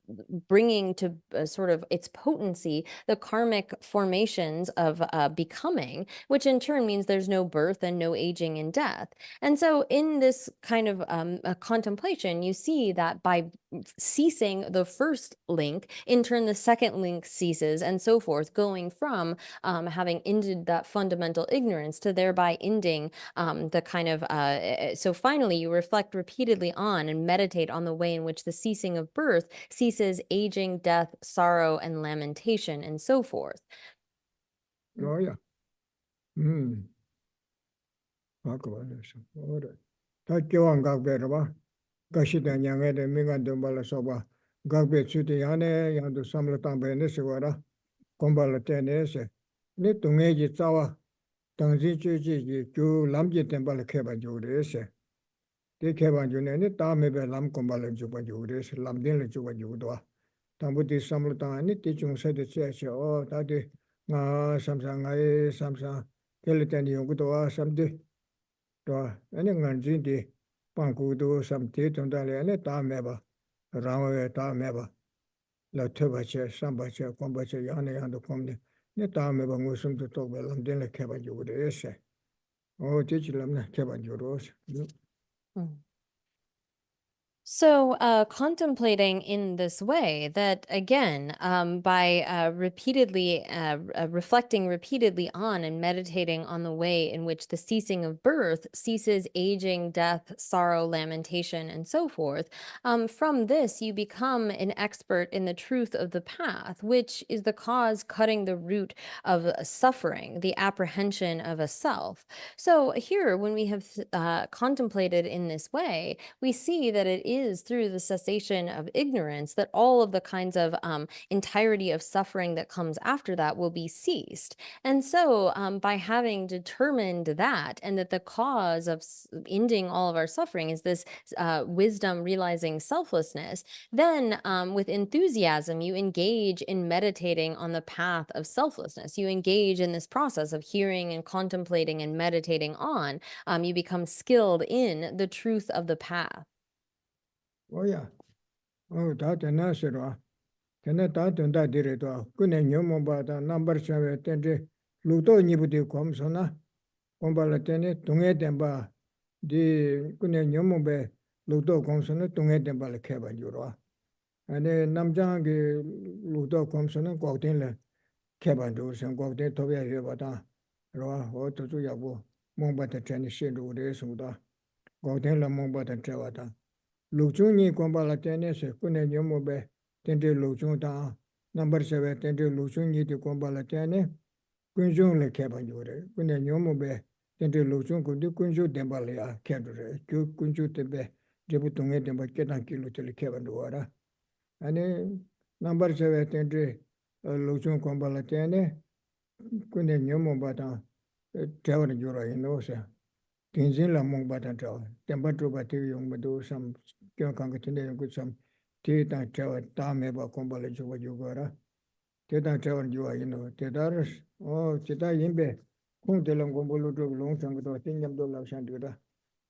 bringing to sort of its potency the karmic formations of becoming, which in turn means there's no birth and no aging and death. And so in this kind of contemplation, you see that by ceasing the first link, in turn the second link ceases, and so forth, going from having ended that fundamental ignorance to thereby ending the kind of so finally you reflect repeatedly on and meditate on the way in which the ceasing of birth ceases aging, death, sorrow, and lamentation, and so forth. Oh, yeah. All right. Gashida nyanga de mingan dumbala soba gagbe chuti yane yandu samla tangbe ne sigora kombala tene se ni tunge ji tsawa tangji chuji ji ju lamji tembala kheba jure se de kheba june ni ta mebe lam kombala juba jure se lamdin le juba judwa tambu di samla tang ni ti chung se de che o ta de nga samsa ngai samsa kele tani yongdo samde to ani nganji di Pankudu samti tundale ta meba rawe ta meba la tubache sambache kombache yane yando komne ne ta meba ngusum to to belam den le keba jude ese o tichilam na keba juros. So, contemplating in this way, that again, by repeatedly reflecting repeatedly on and meditating on the way in which the ceasing of birth ceases aging, death, sorrow, lamentation, and so forth, from this you become an expert in the truth of the path, which is the cause cutting the root of suffering, the apprehension of a self. So here, when we have contemplated in this way, we see that it is is through the cessation of ignorance that all of the kinds of entirety of suffering that comes after that will be ceased. And so by having determined that, and that the cause of ending all of our suffering is this wisdom realizing selflessness, then with enthusiasm, you engage in meditating on the path of selflessness. You engage in this process of hearing and contemplating and meditating on. You become skilled in the truth of the path. Oh yeah. Oh, that and answer. Can I start on that director? Couldn't you about the number 7 Luto Nibuti Comsona? Combalatene, Tungetemba, the couldn't you move Luto Comsona, Tungetemba Keva Jura. And then Namjang Luto Comsona, Gautinla, Kevandus and Gautin Tovia Yavata, Roa, or to Yabu, Mombata Chinese Shindu, Suda, Gautinla Mombata Trevata. Luchuni Combalatene, couldn't you move Tende Luchunta, number 7, Tende Luchuni to Combalatene, Kunjung le Cabajure, couldn't you move Tende Luchun could do Kunju Dembalia, Cadre, Kunju Tebe, Debutunga Demba Ketankilu to the Cavandura. And then number 7, Tende Luchun Combalatene, couldn't you move but Tower Jura in Osa. Tinzilla Mongbatan Tower, Tempatu Batirium, but do some Kyokangatine good some Tita Tower, Tameba Combalaju Jugora, Teta Tower, you are, Tedaris, oh, Teta Yimbe, Kuntelam Gombolu, long tongue to Tingam Dola Shandura,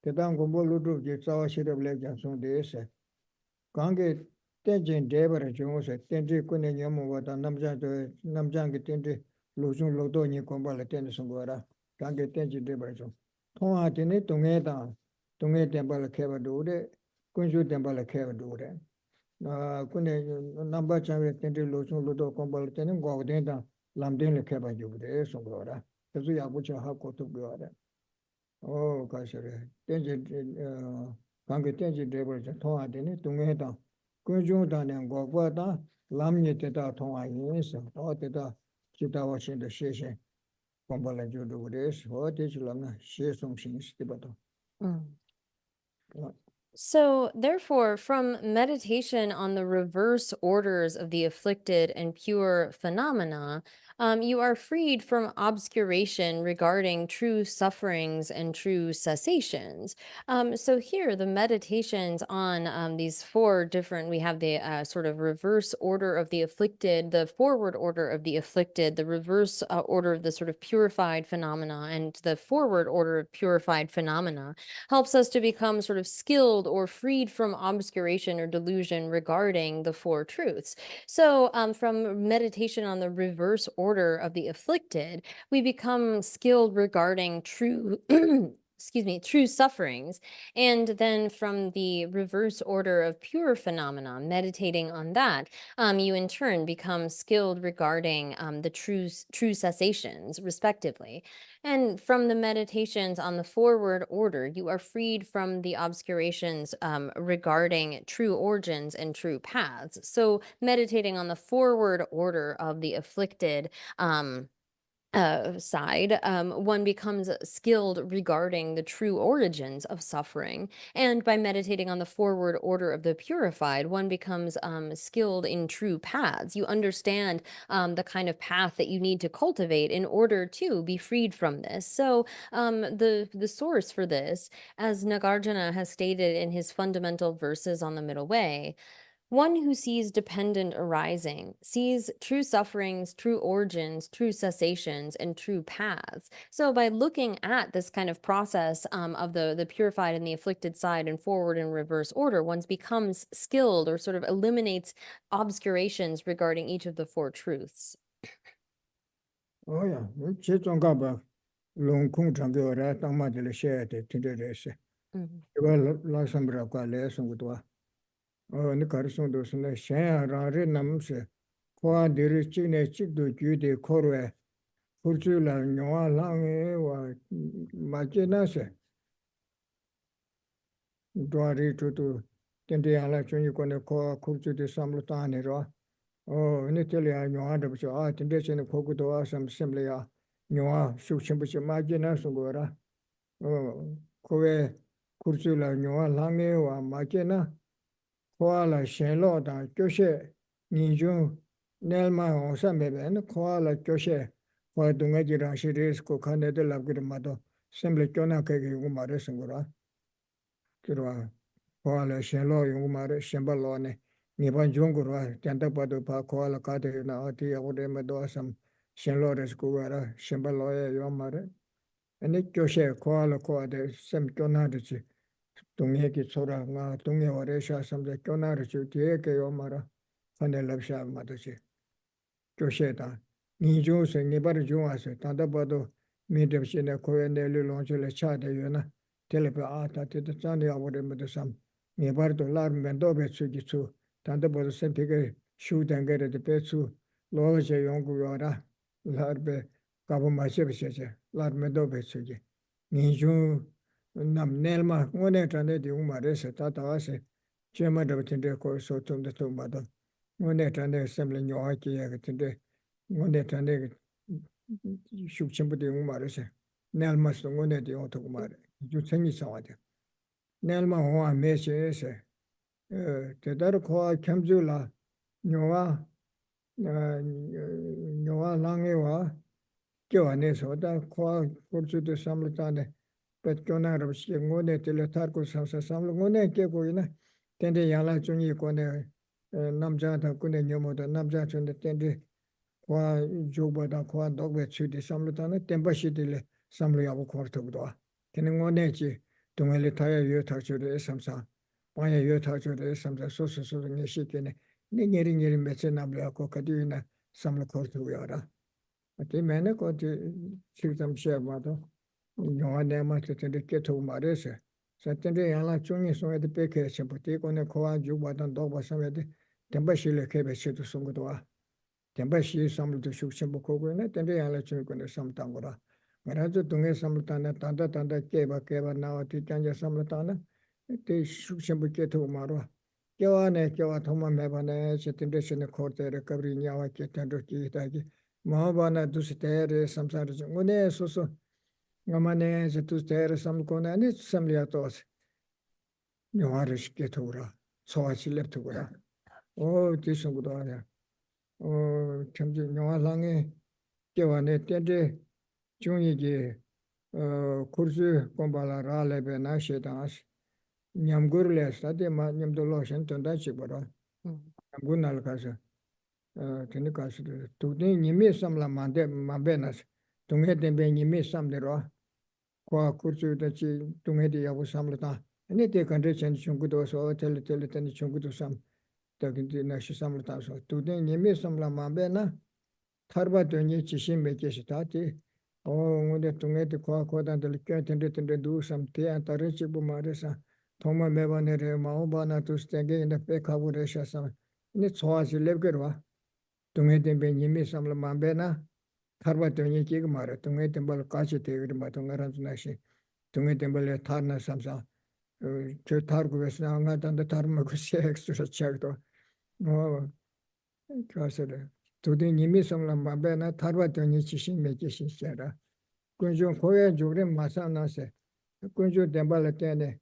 Tetan Gombolu, Jitsawa Shit of Legends on the Essa. Kange Tenjin Deborah Jones, Tenji Kunin Yamova, Namjang Tinti, Luzun Lodoni Combala Tennisongora, Kange Tenji Deborah Jones. Tonga Tini Tungeta, Tembala Keva Dude, Kunju Tembala Keva Dude. Kune number Chavi Tenti Luzun Ludo Combala Tenim Gaudenta, Lamdin Keva Jude, Songora, Kazuya Bucha Hako to Gora. Oh, Kashare, Tenji Kange Tenji Deborah, Tonga Tini Tungeta, Kunju Dan and Gogwata, Lamni Teta Tonga Yins, or Teta Kita washing the Sheshe. So, therefore, from meditation on the reverse orders of the afflicted and pure phenomena, you are freed from obscuration regarding true sufferings and true cessations. So here, the meditations on these 4 different, we have the sort of reverse order of the afflicted, the forward order of the afflicted, the reverse order of the sort of purified phenomena, and the forward order of purified phenomena helps us to become sort of skilled or freed from obscuration or delusion regarding the 4 truths. So from meditation on the reverse order of the afflicted, we become skilled regarding true true sufferings. And then from the reverse order of pure phenomena, meditating on that, you in turn become skilled regarding the true cessations, respectively. And from the meditations on the forward order, you are freed from the obscurations regarding true origins and true paths. So meditating on the forward order of the afflicted side, one becomes skilled regarding the true origins of suffering. And by meditating on the forward order of the purified, one becomes skilled in true paths. You understand the kind of path that you need to cultivate in order to be freed from this. So the source for this, as Nagarjuna has stated in his fundamental verses on the middle way, one who sees dependent arising, sees true sufferings, true origins, true cessations, and true paths. So by looking at this kind of process of the purified and the afflicted side in forward and reverse order, one becomes skilled or sort of eliminates obscurations regarding each of the 4 truths. Oh yeah, Chitongaba, Long Kung Tangora, Tamadil Shed, Tinderes. Well, Lasambra Lesson with what. Oh, Nicarson does not share Renamse. Qua diricine chick do Jude Corwe, Purtula, Noa Lang, Maginase. Dwari to Tendiala, you can call Kurtu de Samlutani. Oh, in Italy, I know other art and this in the Cocotoa, some simply Noa, Sushimbush Magination Gora. Oh, Koe Kursula Noa Lange or Magina. koala shenlo da Geshe Nijun Nelma Osa Meben, koala Geshe, kwa dunga jirang shiris ko kane de labgir mado, semble kyona kege yungumare sungura. Kirwa, koala shenlo yungumare, shembalo ne, nipan jungurwa, tenta padu pa koala kate na ati yagude mado asam, shenlo res kugara, shembalo ya yomare. Ane Geshe koala koa de sem kyona de 동해 기초라 나 동해 오래샤 섬제 교나르 주 뒤에 개요 말아 하늘 럽샤 마도지 교셰다 니조세 니바르 중아세 단다바도 미드브시네 코엔델 론줄레 차데요나 텔레베 아타테도 잔데 아버데메도 삼 니바르도 라르멘도 베츠기추 단다바도 셈피게 슈당게레데 베츠 로제 용구요라 라르베 가보마셰베셰제 라르멘도 베츠기 니조 nam nelma ngone tane di umare se tata ase chema da tinde ko so tum de tum da ngone tane semle nyoa ki ya tinde ngone tane shukchim bu de umare se nelma so ngone di oto umare ju chengi sa wa de nelma ho me se se te dar ko khamju la nyoa nyoa lange wa kyo ane so da ko kurju de samle tane but kyona rabshi ngone tele tar ko samsa samlo ngone ke ko ina tende yala chungi ko ne namja da kune nyomo da namja chunde tende kwa joba da kwa dogbe chudi samlo ta ne temba shidile samlo yabo korto do tene ngone chi tungele taya yo ta chude samsa paya yo ta chude samsa so nge shikene ni ngeri meche namlo ko kadina samlo korto yara ati mene ko ti chigam sheba do Yoga nema te tende keto marese. Sa tende yala chungi songa de peke chepoti kone koa juba dan dogba samya de temba shile kebe chetu songa doa. Temba shi samlu de shuk chempo kogo ne tende yala chungi kone samtangora. Ngarazo tunge samlutana tanda keba nawa ti kanja samlutana te shuk chempo keto marwa. Kewa thoma meba ne che tende shene korte re kabri nyawa ke tendo ki itagi. Mahabana dusi tere samsara ngone soso Gamane se tu stere samkona ni samlia tos. Nyoharish ketura. Soachi leptura. Oh, tisungudaya. Oh, chamji nyohalange kewane tende chungi kursu kombala ralebe na shetas. Nyamgurle stade ma nyamdolo shentonda chibara. Nyamgunal kasa. Tene kasa. Tukni nimi samla mambenas. Tunghe tembe nimi samdero. Kwa kursu da chi tunghe di yabu samlata. Ane te kandre chen chungudo so, tele teni chungudo sam. Takinti nakshi samlata so. Tukne nimi samla mambe na, tharba tunye chishin me keshi tati. O ngunde tunghe di kwa dan tali kya tende du sam te antare chibu maare sa. Thoma meba nere mao ba na tus tenge ina pe kabu resha sam. Ane tsoa si lebgerwa. Tunghe tembe nimi samla mambe na, Tharba tunye kiga mara, tunghe tembal kachi tegiri ma tunga ranzu nashi, tunghe tembal thar na samsa, cho thar kubesna, nga tanda thar ma kusi ekstra chakto. Kasare, tudi nimi samla mambe na tharba tunye chishin me kishin shara. Kunjun koya jugre masa nase, kunjun tembal tene,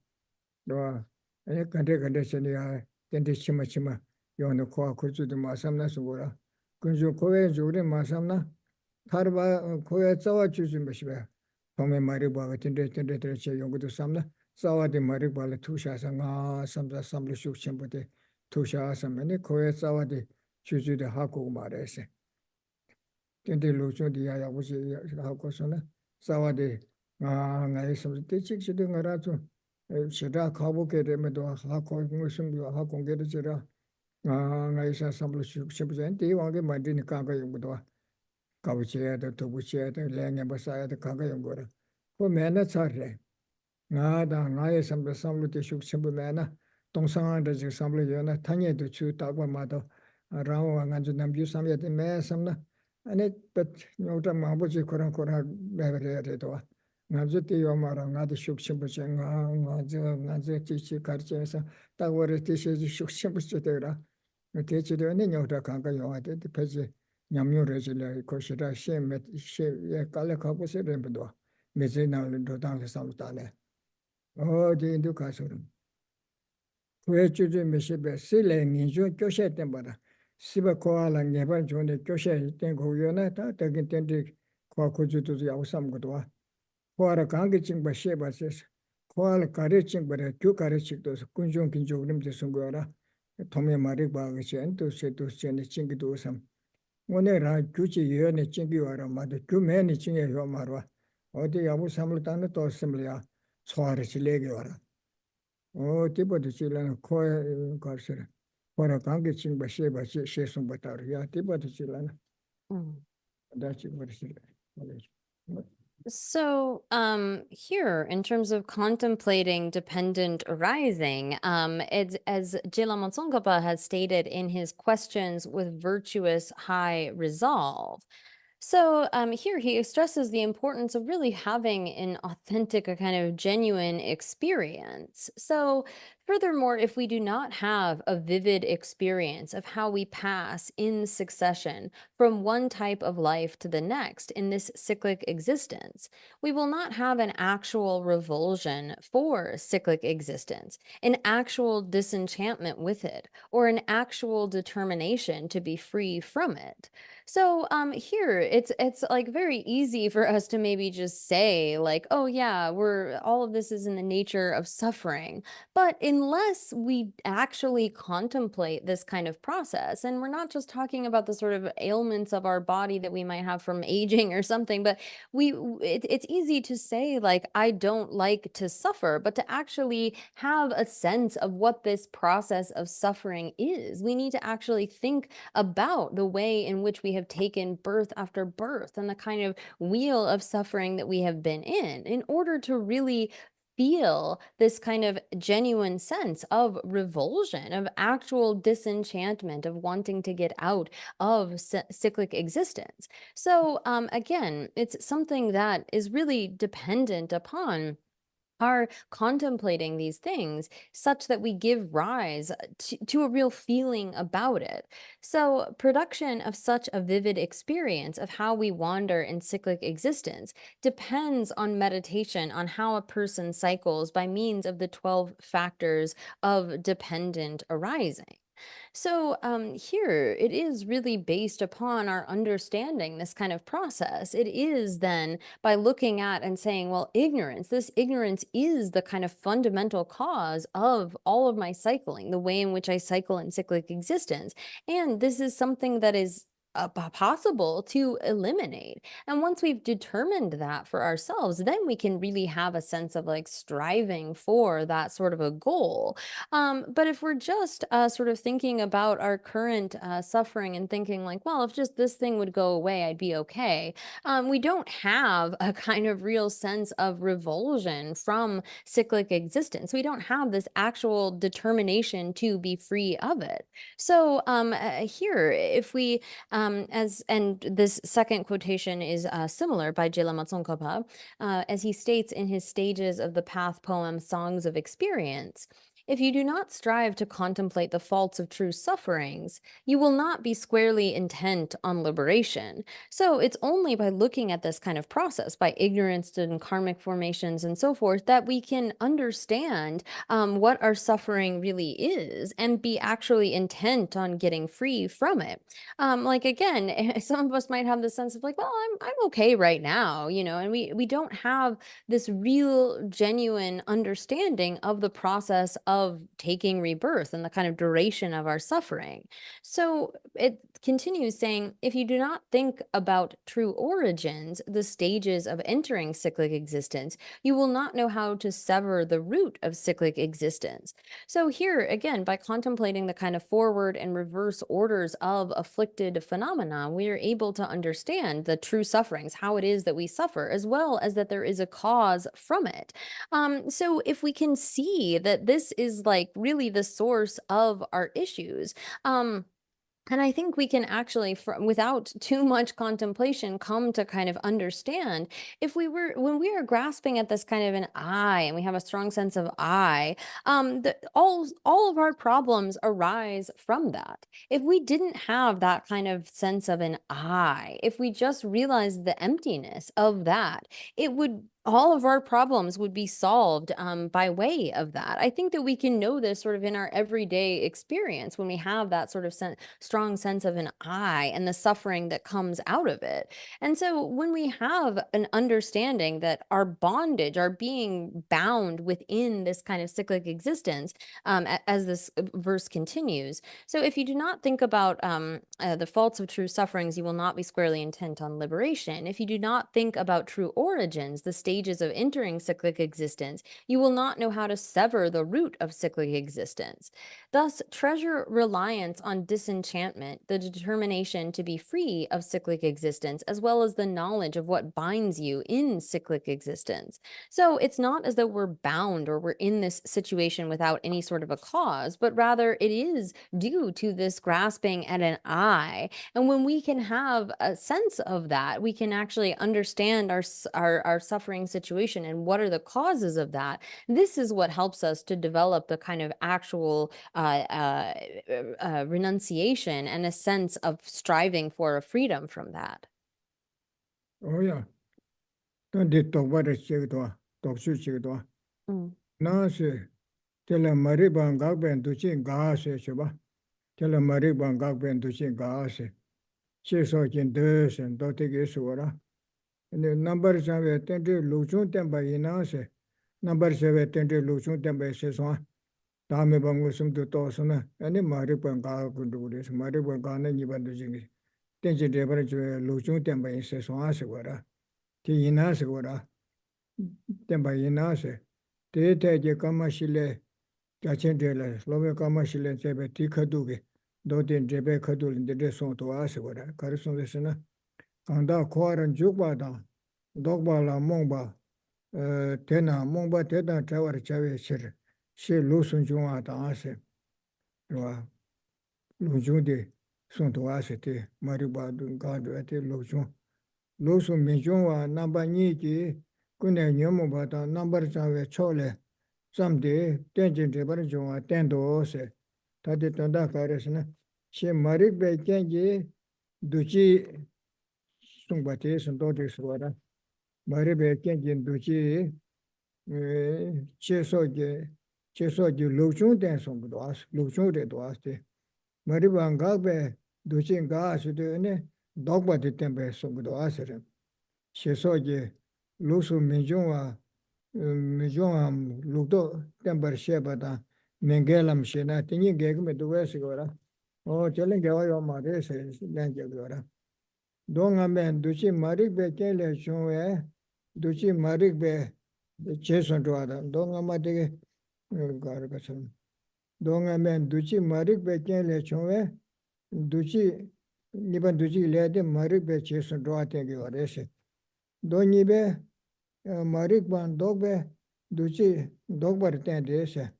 doa, kante chani ya, tende chima, yono koa kurzu di masam na sugura. Kunjun koya jugre masam na, Tarba koya tsawa chuzun bashibaya. Tome marikwa tende che yungudu samna. Tsawa di marikwa la tusha sa nga samsa samlu shuk chenpote tusha asamene koya tsawa di chuzu di haku umare se. Tende luchun di yaya wuzi haku sona. Tsawa di nga samsa te chik shidi nga razu. Shida kabu kere medo haku ngusum haku ngere chira. Nga isa samlu shuk chenpote. Te wangi mandini kanga yungudu Kabuchaya da Tubuchaya da Lenge Basaya da Kanga Yungura. Ko mena tsarre. Nga ye samlu te shuk chimbu mena. Tongsanga da jik samlu yona tanya du chu takwa mato. Rawa nganju namju samya de mena samna. Ane pat nyota mabuchi korang bevere re doa. Nganju te yomara nga da shuk chimbu che nganju chi karche sa. Takwa re te shuk chimbu che de ra. Te chi de nyota kanga yonga de peche. Nyamyo rejile koshira she kale kapo se rembedo meze na do dang samutane o de indu kasur 후에 주주 미시베 실내 인조 교시 때마다 시바 코알라 네번 존에 교시 때 고요나 다 되긴 텐데 고주도 야우삼 것도 와 코알라 강게 징바 셰바세스 코알라 가르 징바라 교 가르치도 군종 빈조 그림도 선거라 도메 마리 바가시 엔도 세도 세네 징기도 삼 오늘아 규지 예언의 징기와라 마도 규매니 징에 요 말와 어디 야부삼을 따는 또 심리야 소아르시 레게와라 티버도 질라는 코에 가르치라 코라 강게 징바 셰바 셰송 바타르 야 티버도 질라는 다치 버리시라 So, here, in terms of contemplating dependent arising, as Jela Tsongkhapa has stated in his questions with virtuous high resolve. So, here he stresses the importance of really having an authentic, a kind of genuine experience. So, furthermore, if we do not have a vivid experience of how we pass in succession from one type of life to the next in this cyclic existence, we will not have an actual revulsion for cyclic existence, an actual disenchantment with it, or an actual determination to be free from it. So here it's like very easy for us to maybe just say like, oh yeah, we're all of this is in the nature of suffering. But unless we actually contemplate this kind of process, and we're not just talking about the sort of ailments of our body that we might have from aging or something, but it's easy to say like, I don't like to suffer, but to actually have a sense of what this process of suffering is, we need to actually think about the way in which we have taken birth after birth and the kind of wheel of suffering that we have been in order to really feel this kind of genuine sense of revulsion, of actual disenchantment, of wanting to get out of cyclic existence. So again, it's something that is really dependent upon are contemplating these things such that we give rise to a real feeling about it. So, production of such a vivid experience of how we wander in cyclic existence depends on meditation on how a person cycles by means of the 12 factors of dependent arising. So here it is really based upon our understanding this kind of process. It is then by looking at and saying, well, this ignorance is the kind of fundamental cause of all of my cycling, the way in which I cycle in cyclic existence. And this is something that is possible to eliminate. And once we've determined that for ourselves, then we can really have a sense of like striving for that sort of a goal. But if we're just sort of thinking about our current suffering and thinking like, well, if just this thing would go away, I'd be okay. We don't have a kind of real sense of revulsion from cyclic existence. We don't have this actual determination to be free of it. So here, if we and this second quotation is similar by Jela Tsongkhapa, as he states in his Stages of the Path poem, Songs of Experience. If you do not strive to contemplate the faults of true sufferings, you will not be squarely intent on liberation. So it's only by looking at this kind of process, by ignorance and karmic formations and so forth, that we can understand what our suffering really is and be actually intent on getting free from it. Like again, some of us might have the sense of like, well, I'm okay right now, and we don't have this real genuine understanding of the process of taking rebirth and the kind of duration of our suffering. So it continues saying, if you do not think about true origins, the stages of entering cyclic existence, you will not know how to sever the root of cyclic existence. So here, again, by contemplating the kind of forward and reverse orders of afflicted phenomena, we are able to understand the true sufferings, how it is that we suffer, as well as that there is a cause from it. So if we can see that this is like really the source of our issues, and I think we can actually, without too much contemplation, come to kind of understand when we are grasping at this kind of an I, and we have a strong sense of I, all of our problems arise from that. If we didn't have that kind of sense of an I, if we just realized the emptiness of that, it would all of our problems would be solved by way of that. I think that we can know this sort of in our everyday experience when we have that sort of strong sense of an I and the suffering that comes out of it. And so when we have an understanding that our bondage, our being bound within this kind of cyclic existence, as this verse continues. So if you do not think about the faults of true sufferings, you will not be squarely intent on liberation. If you do not think about true origins, the stages of entering cyclic existence, you will not know how to sever the root of cyclic existence. Thus, treasure reliance on disenchantment, the determination to be free of cyclic existence, as well as the knowledge of what binds you in cyclic existence. So it's not as though we're bound or we're in this situation without any sort of a cause, but rather it is due to this grasping at an I. And when we can have a sense of that, we can actually understand our suffering situation and what are the causes of that. This is what helps us to develop the kind of actual renunciation and a sense of striving for a freedom from that. Oh yeah. Don't they talk about it, talk to Now say, tell a Maribang Gagben to chin gas, Shuba. Tell a Maribang Gagben to chin gas. She saw in this and don't take it sora. And the numbers have attended Luchun Temba in answer. Numbers have attended Luchun Temba says one. Dame Bangusum to Tosana, and the Maribang Gag could do this. Maribang Gana, you want to sing it. Then she never Luchun Temba in says one, Segura. Tina Segura. Temba in answer. Te je kamashile kachendela slobe kamashile sebe tikaduge dotin jebe kadul de son to aswara karson desna kanda khoran jubada dogba la mongba tena mongba tena tawar chawe shir she lusun junga ta ase wa lujun de son to ase te mariba dun gadu ate lujun lusun minjun wa namba ni ki kune nyomo bata number chawe chole someday tenjin de bar jonga tendo se tade tonda karesna she marik be kenji duchi sungbate sundo de swara mari be kenji duchi chesoge luchung den song doas luchung de doas de mari banga be duchi ga su de ne dogba de tembe song doas re chesoge lusu minjungwa Mijong Ludo Temper Shebata, Mengelam Shena, Tini gave me the Westgora. Oh, telling your mother says, Langagora. Donga man, Duchi Marik Be Kele Chue, Duchi Marik Be, the Cheson Dwada, Donga Mate Gargason. Donga man, Duchi Marik Be Kele Chue, Duchi, Niban Duchi led him Marik Be Cheson Dwata Gorese. Doni Be. Marikban dogbe duchi dogbar ten dese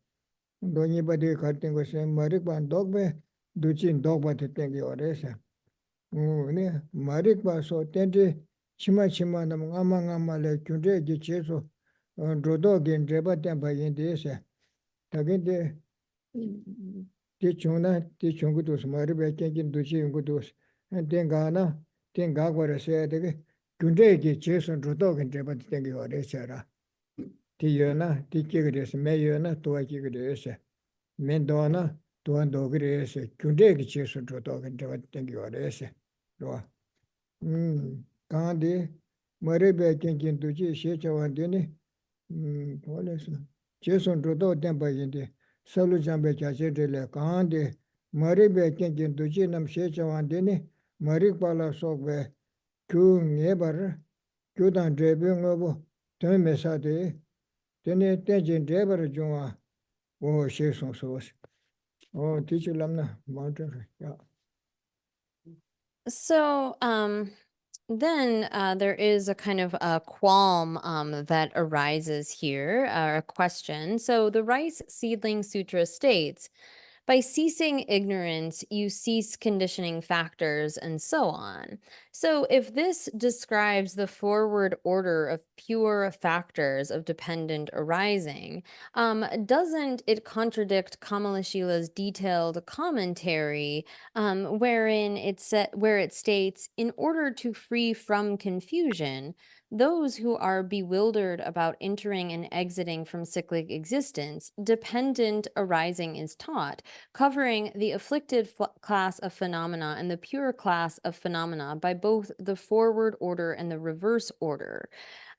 doni bade karting go se marikban dogbe duchi dogba ten ge orese ne marikba so tende chima nam ngama le kyunde ge cheso rodo gen dreba ten ba yin dese tagende ti chungu dos maribe ken duchi ngu dos tengana tenga gore se de Kunde Jason Rodog but think you are Chara. Tiana, Tikigres, Mayona, Toakigres, Mendona, Tuandogres, Kunde Jason Rodog and Jabat think you are Ese. Kandi, Maribe Kinkin to Shecha and Dini. Jason Rodog Tempa in the Salujambe Chachedele, Kandi, Maribe Kinkin to Jinam Shecha and Dini, Maripala Sogbe. Ku never, good on Drepung over, Tom Messade, then a tension driver Jonah, oh, she so sauce. Oh, teacher Lamna, mountain, yeah. So, then there is a kind of a qualm that arises here, a question. So the Rice Seedling Sutra states, by ceasing ignorance, you cease conditioning factors and so on. So if this describes the forward order of pure factors of dependent arising, doesn't it contradict Kamalashila's detailed commentary, wherein where it states, in order to free from confusion, those who are bewildered about entering and exiting from cyclic existence, dependent arising is taught, covering the afflicted class of phenomena and the pure class of phenomena by both the forward order and the reverse order.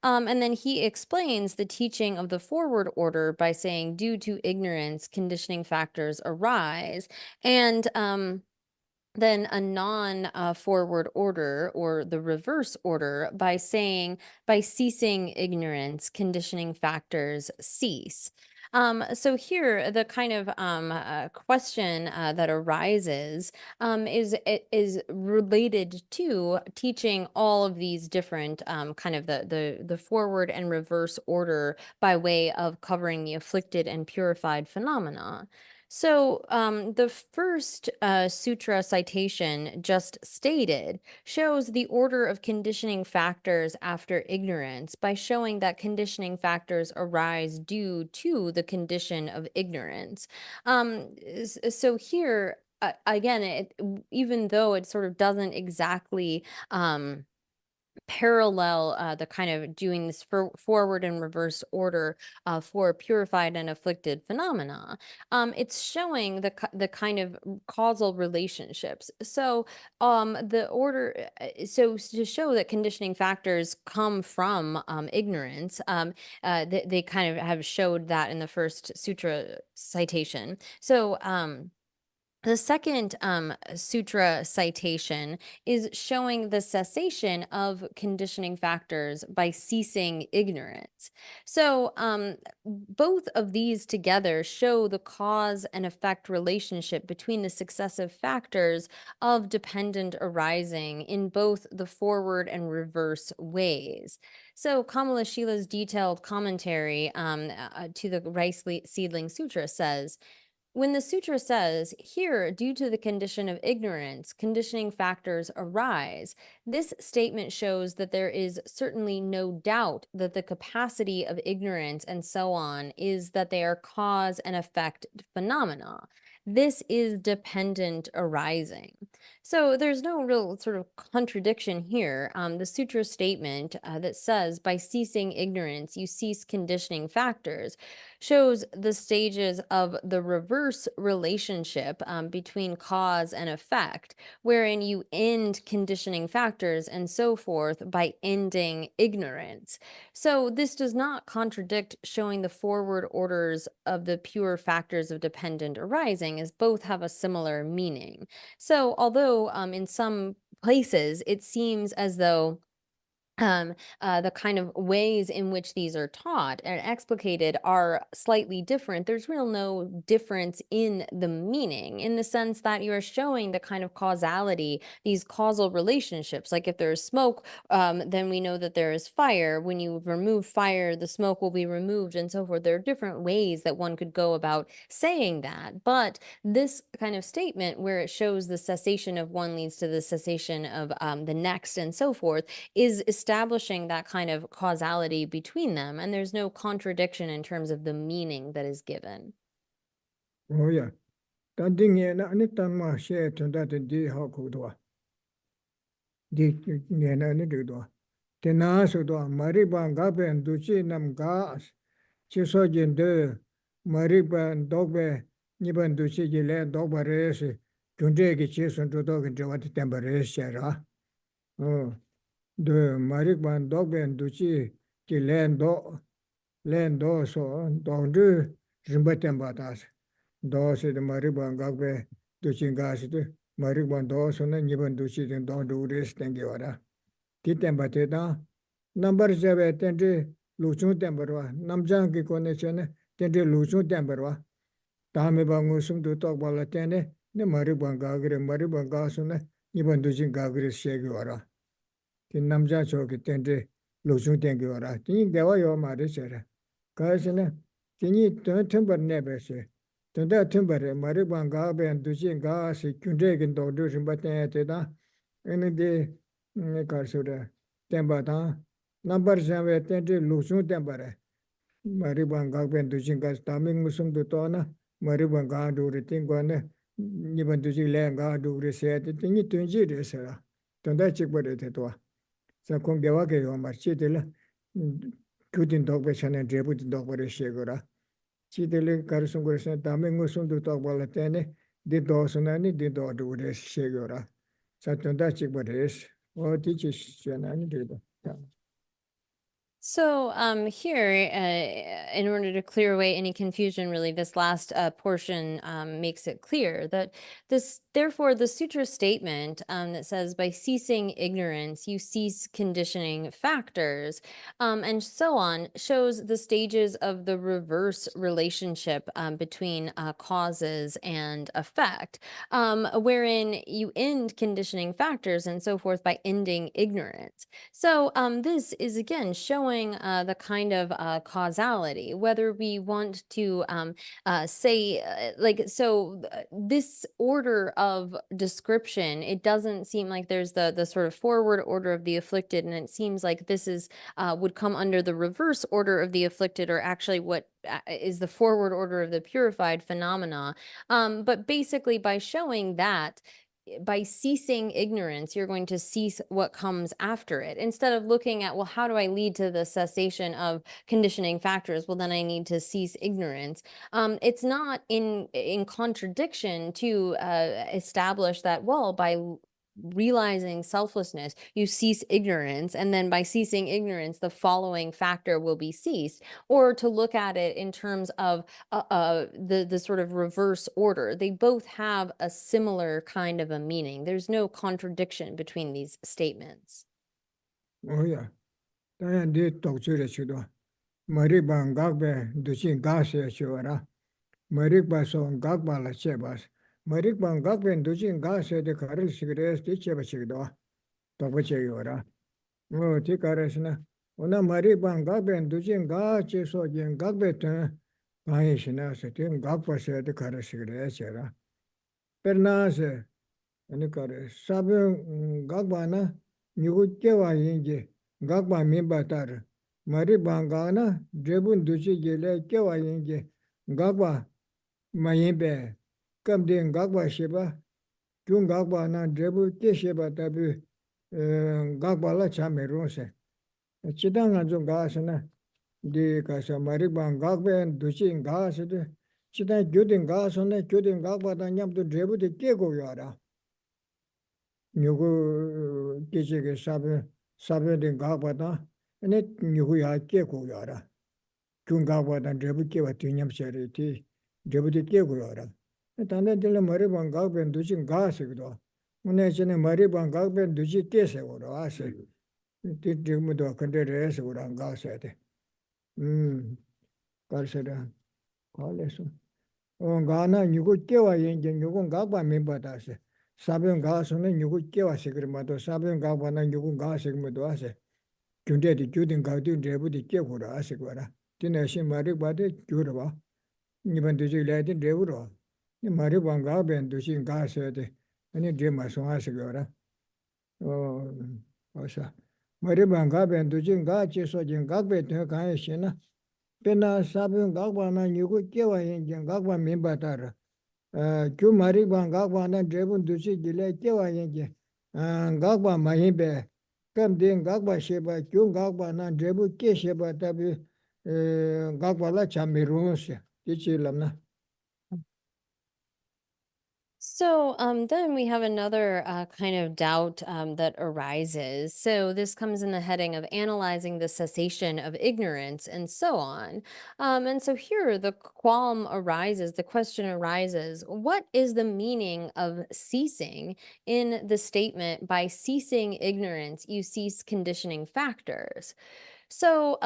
And then he explains the teaching of the forward order by saying, due to ignorance, conditioning factors arise. And then a non-forward order or the reverse order by saying, by ceasing ignorance, conditioning factors cease. So here, the kind of question that arises is related to teaching all of these different kind of the forward and reverse order by way of covering the afflicted and purified phenomena. So the first sutra citation just stated shows the order of conditioning factors after ignorance by showing that conditioning factors arise due to the condition of ignorance. So here, again, even though it sort of doesn't exactly parallel the kind of doing this forward and reverse order for purified and afflicted phenomena. It's showing the kind of causal relationships. So the order, so to show that conditioning factors come from ignorance, they kind of have showed that in the first sutra citation. So the second sutra citation is showing the cessation of conditioning factors by ceasing ignorance. So both of these together show the cause and effect relationship between the successive factors of dependent arising in both the forward and reverse ways. So Kamalashila's detailed commentary to the Rice Seedling Sutra says, when the sutra says, here, due to the condition of ignorance, conditioning factors arise, this statement shows that there is certainly no doubt that the capacity of ignorance and so on is that they are cause and effect phenomena. This is dependent arising. So there's no real sort of contradiction here. The sutra statement that says, by ceasing ignorance, you cease conditioning factors, shows the stages of the reverse relationship between cause and effect, wherein you end conditioning factors and so forth by ending ignorance. So this does not contradict showing the forward orders of the pure factors of dependent arising, as both have a similar meaning. So although in some places it seems as though the kind of ways in which these are taught and explicated are slightly different, there's real no difference in the meaning, in the sense that you are showing the kind of causality, these causal relationships. Like if there is smoke, then we know that there is fire. When you remove fire, the smoke will be removed and so forth. There are different ways that one could go about saying that. But this kind of statement where it shows the cessation of one leads to the cessation of the next and so forth is establishing that kind of causality between them, and there's no contradiction in terms of the meaning that is given. Oh yeah. Tanding na anitan share to that di hakudwa. Di nena ni do. Tena so do mariban gabe and duchi nam gas. Chiso jinde mariban dogbe niban duchi jile dogba res. Junde ki chison to dog into what temporary share. Oh. The mariban dogbe and duchi ki lendo so don't do rimbatembatas. Dos the mariban gagbe duchin gas mariban dos on niban duchi don't do this thing yora. Titembateda number 7 tende luchun temberwa namjang ki connection tende luchun temberwa tame bangusum to talk bala tene ne mariban gasune niban duchin gagre shegora. Tin namjang choki tende luchun tengora. Tin dewa yo mare chere. Kasine tini temper nebese. Tunda timber, Mariban Gabe and Duchin Gas, Kundegin Dodu, but Teda, any day Karsura, Tembata, number 7, 20, Lusun Tembare, Maribanga, Benduchingas, Taming Musum to Tona, Maribanga, do the thing one, even to Zilanga, do reset, the thing to Injiri, Tonda Chikbore. So Kongawake or Marchitilla, Kutin dog Beshan and Dreput dog for a shagora. Chitele Karsungus and Taming Musum to talk Balatene, did Dawsonani, did do the shagora. Satonda Chikbores, or teaches Shanani did. So here, in order to clear away any confusion, really, this last portion makes it clear that therefore, the sutra statement that says, by ceasing ignorance, you cease conditioning factors, and so on, shows the stages of the reverse relationship between causes and effect, wherein you end conditioning factors and so forth by ending ignorance. So this is again showing the kind of causality, whether we want to say this order of description, it doesn't seem like there's the sort of forward order of the afflicted, and it seems like this is would come under the reverse order of the afflicted, or actually what is the forward order of the purified phenomena. But basically by showing that by ceasing ignorance, you're going to cease what comes after it. Instead of looking at, well, how do I lead to the cessation of conditioning factors? Well, then I need to cease ignorance. It's not in contradiction to establish that, well, by realizing selflessness, you cease ignorance, and then by ceasing ignorance, the following factor will be ceased. Or to look at it in terms of the sort of reverse order. They both have a similar kind of a meaning. There's no contradiction between these statements. Oh, yeah. Then did talk to the Chudo. Maribang Gagbe, Duchin Gasia Chura. Marikba son Gagbala Chebas. Marikbang Gagben, Duchin Gasia, the Karel Sigres, the Chebachido. Topachayora. Oh, Tikaresna. Una Maribang Gagben, Duchin Gachi, so Jen Gagbeton. Paishina, Satin Gagpa, the Karel Sigres. Pernase, and the Karel Sabin Gagbana, Nukewa Yinji, Gagba Mimbatar. Maribangana, Drepung Duchi Gile, Kewa Yinji, Gagba. Mayimbe, Kamdin Gagba Sheba, Jung Gagba na Drebu Kesheba Tabu, Gagba la Chamerose. Chidanga Jung Gasana, the Casa Maribang Gagba and Duchin Gasade, Chidan Judin Gasana, Judin Gagba Danyam to Drebu de Kego Yara. Nugu Kishik Sabe de Gagba, and it Nuguya Kego Yara. Jung Gagba and Drebu Kiva Tinyam Seriti. Deputy Kegura. And then the Maribang Gagben Duchin Gasigdo. When I send Maribang Gagben Duchi Kese or Ase. Did Mudo Contreras or Angasete. Garseda. Collison. On Ghana, you could kill a engine, you won't Gagba Mimbatase. Sabian Gason and you could kill a secretato, Sabian Gabana, you won't Gasig Mudoase. Junde the Judin Gadu, Deputy Kegura, Asigura. Dinashin Maribade, Jurava. Even to see Latin Devuro. The Maribanga and to see Gasset, and it dream my son Asagora. Oh, Osa. Maribanga and to see Gachi, so Jim Gagbet, Kaishina. Pena Sabin Gagwana, you could kill a engine, Gagwa Mimbatara. Q Maribanga and Drepung to see delay kill a engine. And Gagwa Mahimbe. Come then Gagba Sheba, Q Gagwana, and Drebu Kesheba Tabi Gagwala Chamirunsia. So then we have another kind of doubt that arises. So this comes in the heading of analyzing the cessation of ignorance and so on. And so here the qualm arises, the question arises, what is the meaning of ceasing in the statement, by ceasing ignorance, you cease conditioning factors? So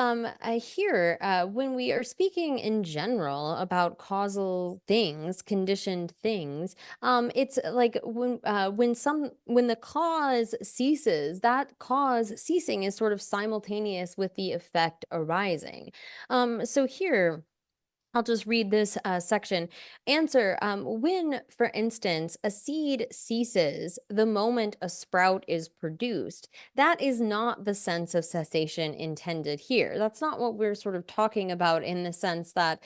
here, when we are speaking in general about causal things, conditioned things, it's like when the cause ceases, that cause ceasing is sort of simultaneous with the effect arising. So here, I'll just read this section. Answer, when, for instance, a seed ceases the moment a sprout is produced, that is not the sense of cessation intended here. That's not what we're sort of talking about in the sense that,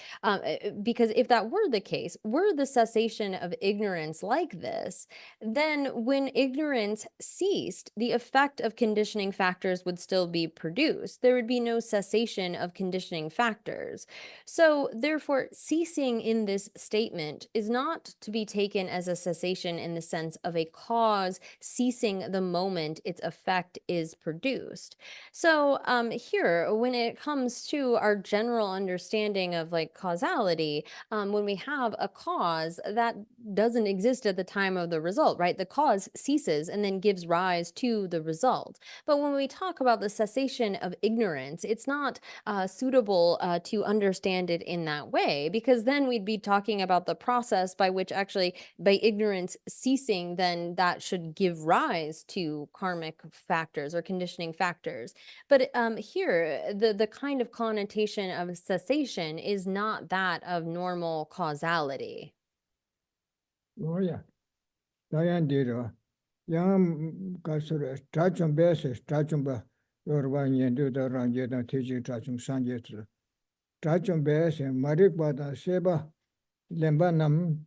because if that were the case, were the cessation of ignorance like this, then when ignorance ceased, the effect of conditioning factors would still be produced. There would be no cessation of conditioning factors. So, therefore, ceasing in this statement is not to be taken as a cessation in the sense of a cause ceasing the moment its effect is produced. So, here, when it comes to our general understanding of like causality, when we have a cause that doesn't exist at the time of the result, right? The cause ceases and then gives rise to the result. But when we talk about the cessation of ignorance, it's not suitable to understand it in that way, because then we'd be talking about the process by which actually by ignorance ceasing, then that should give rise to karmic factors or conditioning factors. But here, the kind of connotation of cessation is not that of normal causality. Oh yeah. Dayan diro. Yang kasur trachum basis trachum ba yorba yendu da ranje da teji trachum sanje tsu. Trachum basis marik bada seba lemba nam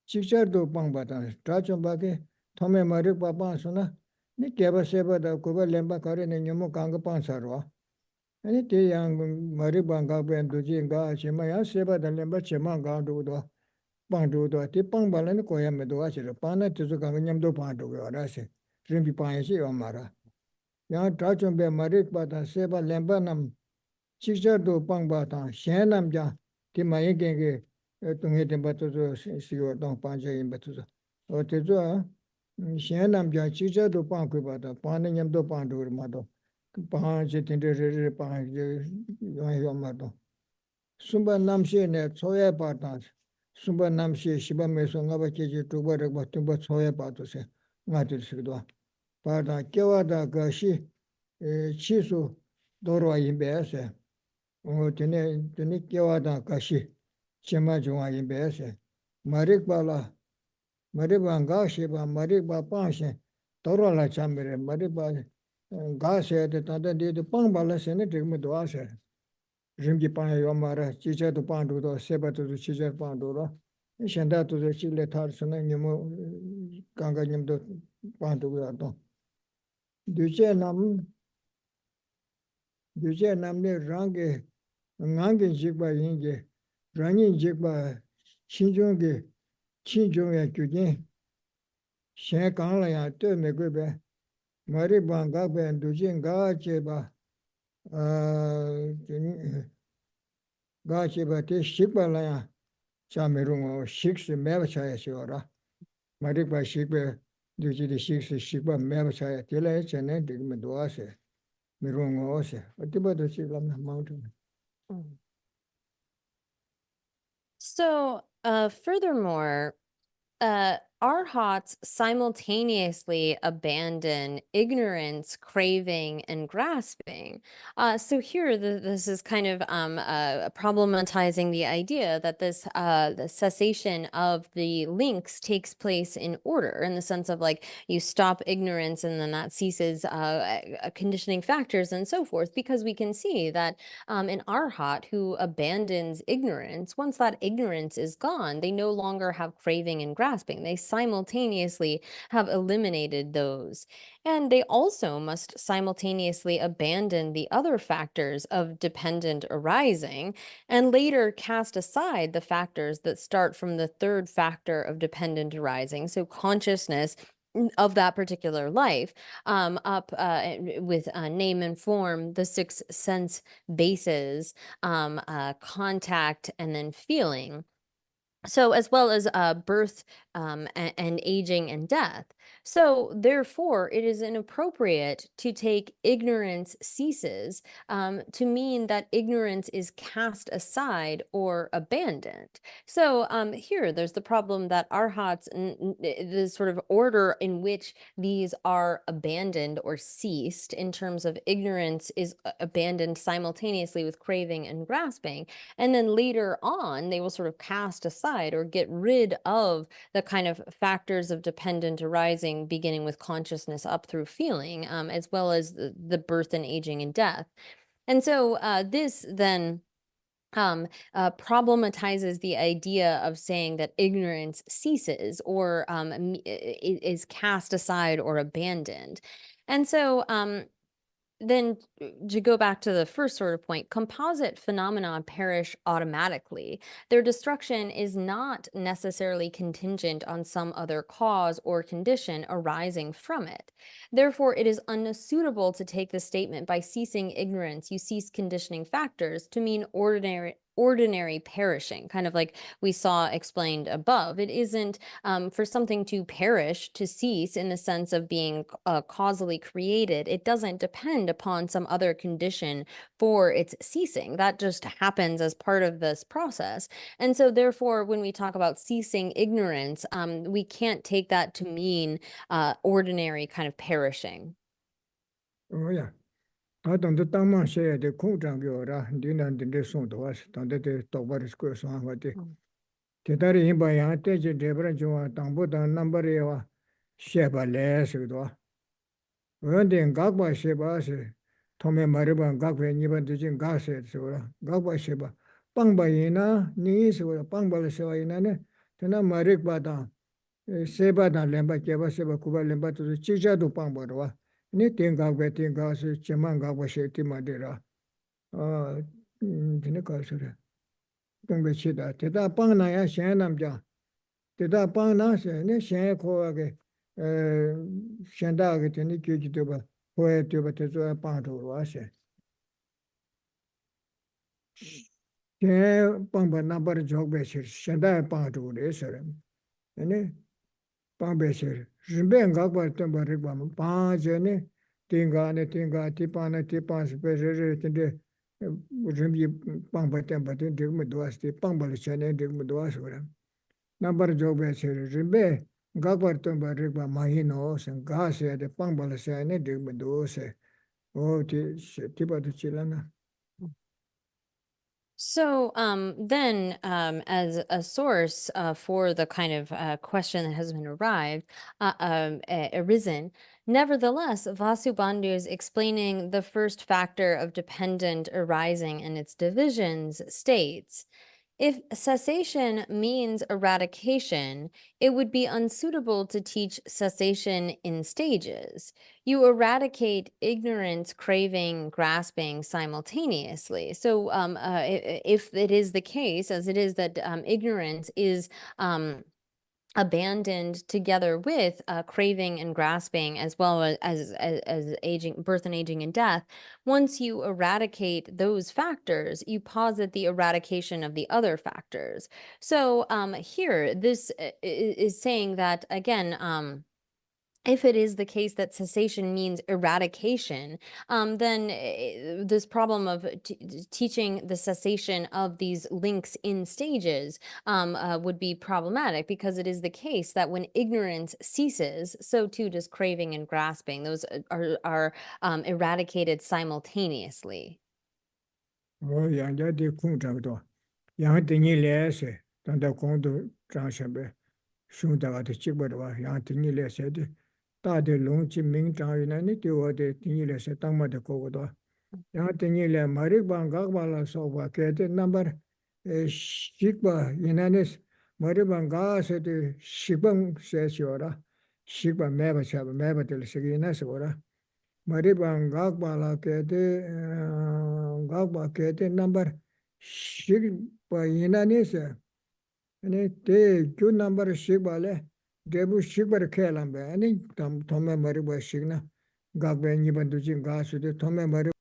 chikchar do pang bada trachum ba ke thome marik ba pang suna ni keba seba da kuba lemba kare ne nyomo kanga pang sarwa. Ani te yang marik ba ga ben duji ga chema ya seba da lemba chema ga do pang do te pang bala ni koya me do achira pana tizu ka nyam do pang do ga ra se rimbi pang ye yo mara ya tra chom be marik ba ta se ba lemba nam chikjar do pang ba ta shen nam ja ti ma ye ge ge tung he de ba to si yo dong pang je yin ba to o te zo shen nam ja chikjar do pang ku ba ta pa ne nyam do pang do ma do pang je tin de re pang je yo ma do sumba nam she ne choya ba ta sumba namshi shiba meso ngaba keji tuba rekba tumba tsoya pato se ngati sikidwa. Pada kewa da gashi chisu dorwa yinbe se. Tene kewa da gashi chema jungwa yinbe se. Marikba la, marikba nga shiba, marikba pangshe, dorwa la chambere, marikba nga se de tanda de pangba la se ne tikme doa se. Rimki pangya yomara, chicha tu pangdu do, seba tu chicha pangdu do. Shenda tu chile thar suna nyumu kanga nyumdo pangdu go do. Duje nam ne rangi ngangi jikba yingi, rangi jikba chinchungi, chinchungi kyujin, shen kangla ya to me gube, mari banga be duje nga cheba, ga cheba te shikba la ya, cha merungo shikse meba chaya shiwara. Marikba shikba duje di shikse shikba meba chaya, tila ya chane digme doa se, merungo se, atiba do shikla na mountain. So, furthermore, arhats simultaneously abandon ignorance, craving, and grasping. So here, this is kind of problematizing the idea that this the cessation of the links takes place in order, in the sense of like you stop ignorance and then that ceases conditioning factors and so forth, because we can see that an arhat who abandons ignorance, once that ignorance is gone, they no longer have craving and grasping. They simultaneously have eliminated those. And they also must simultaneously abandon the other factors of dependent arising and later cast aside the factors that start from the third factor of dependent arising. So consciousness of that particular life, up with name and form, the six sense bases, contact, and then feeling. So as well as birth and aging and death. So therefore, it is inappropriate to take ignorance ceases to mean that ignorance is cast aside or abandoned. So here, there's the problem that arhats, the sort of order in which these are abandoned or ceased in terms of ignorance is abandoned simultaneously with craving and grasping. And then later on, they will sort of cast aside or get rid of the kind of factors of dependent arising, beginning with consciousness up through feeling, as well as the birth and aging and death. And so this then problematizes the idea of saying that ignorance ceases or is cast aside or abandoned. And so then to go back to the first sort of point, composite phenomena perish automatically. Their destruction is not necessarily contingent on some other cause or condition arising from it. Therefore, it is unsuitable to take the statement by ceasing ignorance, you cease conditioning factors to mean ordinary perishing, kind of like we saw explained above. It isn't for something to perish, to cease in the sense of being causally created. It doesn't depend upon some other condition for its ceasing. That just happens as part of this process. And so therefore, when we talk about ceasing ignorance, we can't take that to mean ordinary kind of perishing. Oh, yeah. I don't the Tama say the Kungtang Yora, dinner and the son to us, don't the Tobar Square song what the Tetari in by Antage, Debra Joa, Tambuta, number Eva, Sheba less with one. When the Gagba Sheba, Tome Mariba, Gagba, even the Jin Gasset, so Gagba Sheba, Pangbaina, Nis, or Pangbal Sevainane, Tena Marik Bada, Seba, Lemba, Keva Seba, Kuba Lemba to the Chicha to Pangbarwa. Anything Gagba, Tingas, Chaman Gagba Sheti Madera. Tinaka. Pangachida, Teta Pangna, Shanamja. Teta Pangna, Shan Koage, Shandag, Teniki, Poet, Tezo Panto, was it? Pangba number jog basis, Shanda Panto, Esserum. And Pang Besser, Jimben Gagba Tumbaribam, Panjane, Tinga, Tipana, Tipan, Special. Rimbi Pangba Tempa, Digmaduas, the Pangbalichan, Digmaduas. Number job as Rimbe, Gagbar Tumba Riba Mahinos, and Gase, the Pangbalichan, Digmadose. Oh, Tipa to Chilana. So then, as a source for the kind of question that has been arisen, nevertheless, Vasubandhu is explaining the first factor of dependent arising and its divisions states, if cessation means eradication, it would be unsuitable to teach cessation in stages. You eradicate ignorance, craving, grasping simultaneously. So if it is the case, as it is that ignorance is abandoned together with craving and grasping, as well as aging, birth and aging and death, once you eradicate those factors, you posit the eradication of the other factors. So here, this is saying that, again, if it is the case that cessation means eradication, then this problem of teaching the cessation of these links in stages would be problematic, because it is the case that when ignorance ceases, so too does craving and grasping. Those are eradicated simultaneously. Oh, Yanga de Kungtang, Yang Tini Lesse, Tanda Kondo, Transhabe, Shundaga the Chibadwa, Yang Tini Lesse. Tade Longchi Ming Chang Yunani, the Tinile Setama de Kogoda. Yang Tinile Maribang Gagbala Soba, Kate number Shikba Yunanis, Maribanga said Shibang says Yora, Shikba Meba Chab, Meba del Siginas Ora, Maribang Gagbala Kate Gagba Kate number Shikba Yunanis, and it good number Shibale. Debu Shikbar Kalambe, any Tome Mariba Shigna, Gagben Yibandujin Gasu, the Tome Mariba.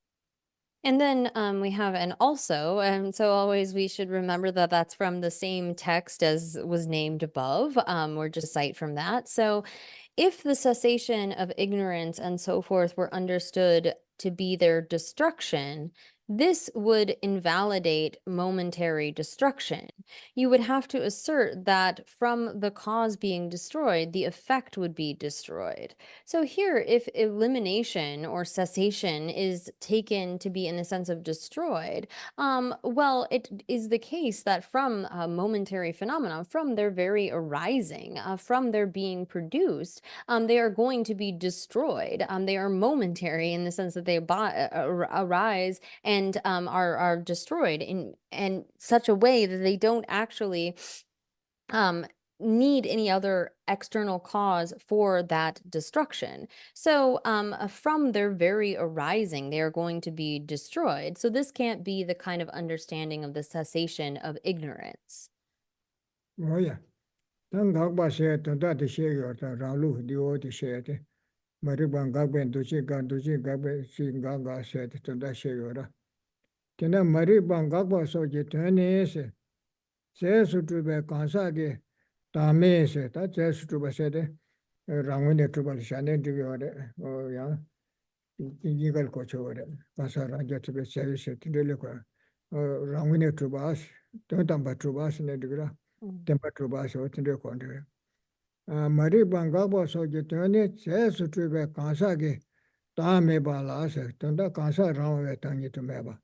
And then we have an also, and so always we should remember that that's from the same text as was named above, or just cite from that. So if the cessation of ignorance and so forth were understood to be their destruction, this would invalidate momentary destruction. You would have to assert that from the cause being destroyed, the effect would be destroyed. So here, if elimination or cessation is taken to be in the sense of destroyed, well, it is the case that from momentary phenomena, from their very arising, from their being produced, they are going to be destroyed. They are momentary in the sense that they arise and are destroyed in such a way that they don't actually um, need any other external cause for that destruction. So from their very arising, they are going to be destroyed. So this can't be the kind of understanding of the cessation of ignorance. Oh yeah. Then Gagba said that the share the Ralu, the old share. Mariban Gagben Duchi Gagbe, seeing Gaga said to that share. Then Mariban Gagba so you turn is, says to be Kansagi, Dame said, that says to be said, Rangwine Trubal Shannon to your, oh yeah, Yigal Coach over it. Kasara get to be serious to the liquor. Rangwine Trubas, don't but Trubas in the degra, temper Trubas or to the contrary. Mariban Gagba so you turn it, says to be Kansagi. 다 매발라서 던다 가서 라오에 당이 좀 매봐.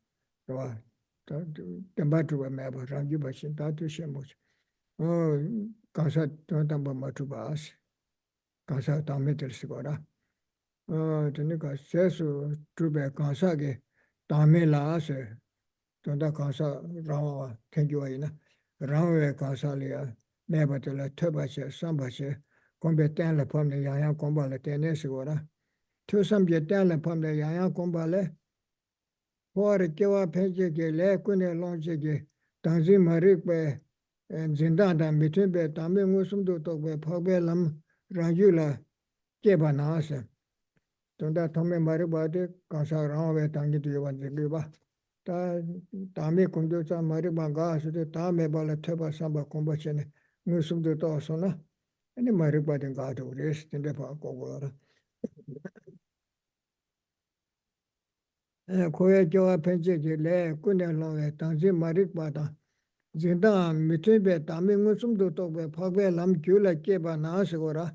또 템바트가 매봐. 랑기 버신 다도 셴모지. 가서 던다 뭐 맞추바스. 가서 담에 들시거라. 그러니까 세수 두배 가서게 담에 라서 던다 가서 라와 탱교이나. 라오에 가서리아 매바들 터바시 삼바시 공배 땡을 범는 양양 공부를 때내시거라. Tusam Jetan upon the Yaya Kumbale, or Kiwa Pejeke, Le Kune Lonjeke, Tanzi Marikbe, and Zindanda, Mitimbe, Tami Musum to Tobe, Pobelam, Rangula, Kebanasa. Tunda Tome Maribadi, Kansa Rawe Tangi to Yavan Zigiba. Tami Kunduta Maribanga, the Tame Bala Teba Samba Kumbachene, Musum to Tosona, and the Maribadi got to rest in the park over. Koya Jawa Pencheke Le Kune Lowe Tanzi Marik Bata Zinda Mitimbe Tami Musum to Tobe Pagbe Lam Kula Keba Nasagora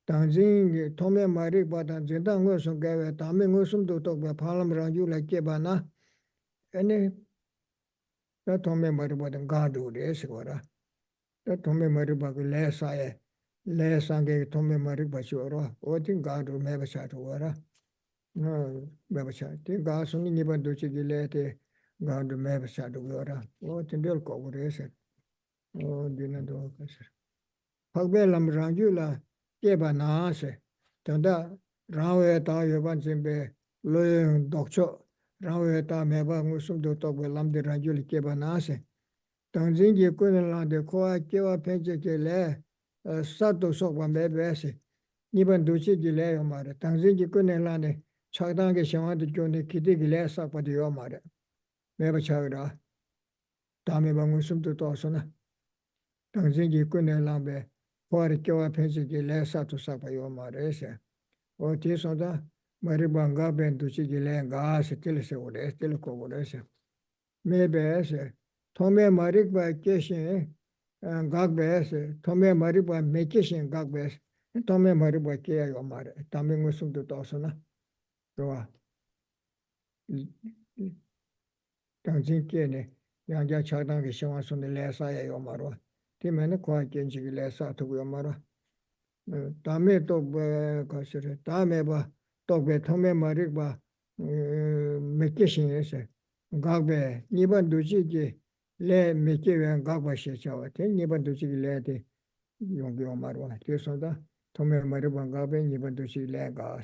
Tanzi Tome Marik Bata Zinda Ngusum Gawe Tami Musum to Tobe Palam Rangula Keba Na Any that Tome Maribata Gadu Resagora that Tome Maribak Le Saye Le Sange Tome Maribachora or think Gadu Mebasatora. No, Babasha, take gas on the Niban Duchigilete, God the Mabasha to Gora, or Tindel Cobration. Oh, dinner doctors. Pagbelam Rangula, Geba Nase, Tanda, Rawe Ta Yavanzimbe, Loyang Doctor, Rawe Ta Meba Musum to talk with Lam de Ranguli Geba Nase. Tanzingi Kunala de Koa Kiva Penchekele, Sato Sokwa Mebese, Niban Duchigile Mare, Tanzingi Kunelane. 차단게 시험한테 존에 기대기래 싹바디요 말에 매버 차그라 다음에 방문숨도 떠서나 당신이 끝내랑배 거리 교와 편식이 레사도 싹바요 말에서 어디서다 머리방가 벤두시기 랭가 스틸세 오래 스틸고 오래서 매배서 토메 머리바 계신 각배서 토메 머리바 메케신 각배서 토메 머리바 계요 말에 다음에 무슨도 떠서나 좋아. 당신께네 양자 차단의 시험선에 레사예요 말어. 뒤면에 과학견식이 레사 두고요 말어. 다음에 또 가시래. 다음에 또 통매 말이 메케신에서 각배 이번 두지기 레 메케wen 각바시 자와. 이번 두지기 레데 용교 말어. 그래서다 통매 말이 각배 이번 두지기 레가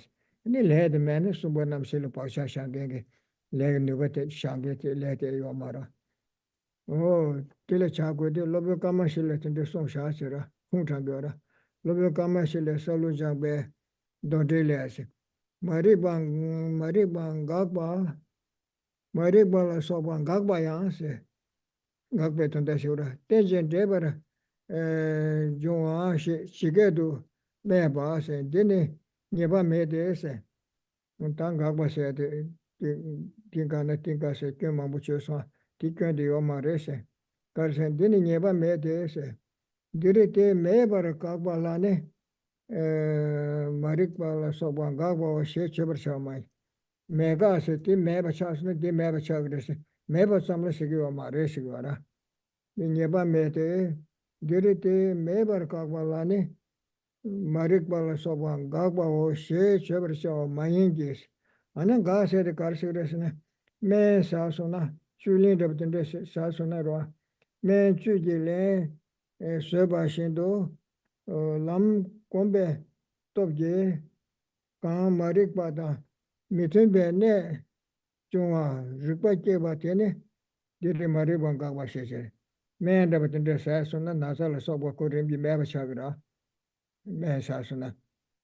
Ni le the man is Subhanam Silu Pasha Shangenge, Leg Nubate Shangete, Lete Yomara. Oh, Telechago de Lobo Kamashilet in the Song Shasera, Huntagora, Lobo Kamashile Salujangbe, Dodeles. Maribang Gagba, Marik bala soban gagba yanse. Gagbe tunda shura. Tenjen debara jungwa shigedu meba se. Dini nyeba mede se. Tang gagba se de tinka se kyo mambu chosa. Tikyo de yoma re se. Karsen dini nyeba mede se. Diri te mebara gagba lane marik bala soban gagba wa she chebar shamai. Mega se ti meba chasne di meba chagrese. Meba samla sigiwa ma re sigiwa ra. Nyeba mete diri ti meba kagwa lani marik bala soban gagba o she chebar shawa mayingis. Ana ga se de kar sigrese ne. Me sa sona chulin rabtinde sa sona roa. Me chuji le soba shindo lam kombe topje kaan marik bada mitun be ne chunga rikpa keba tene diri marik banga wa sheshe men daba tende sa suna nasa la soba ko rimbi meba chagira men sa suna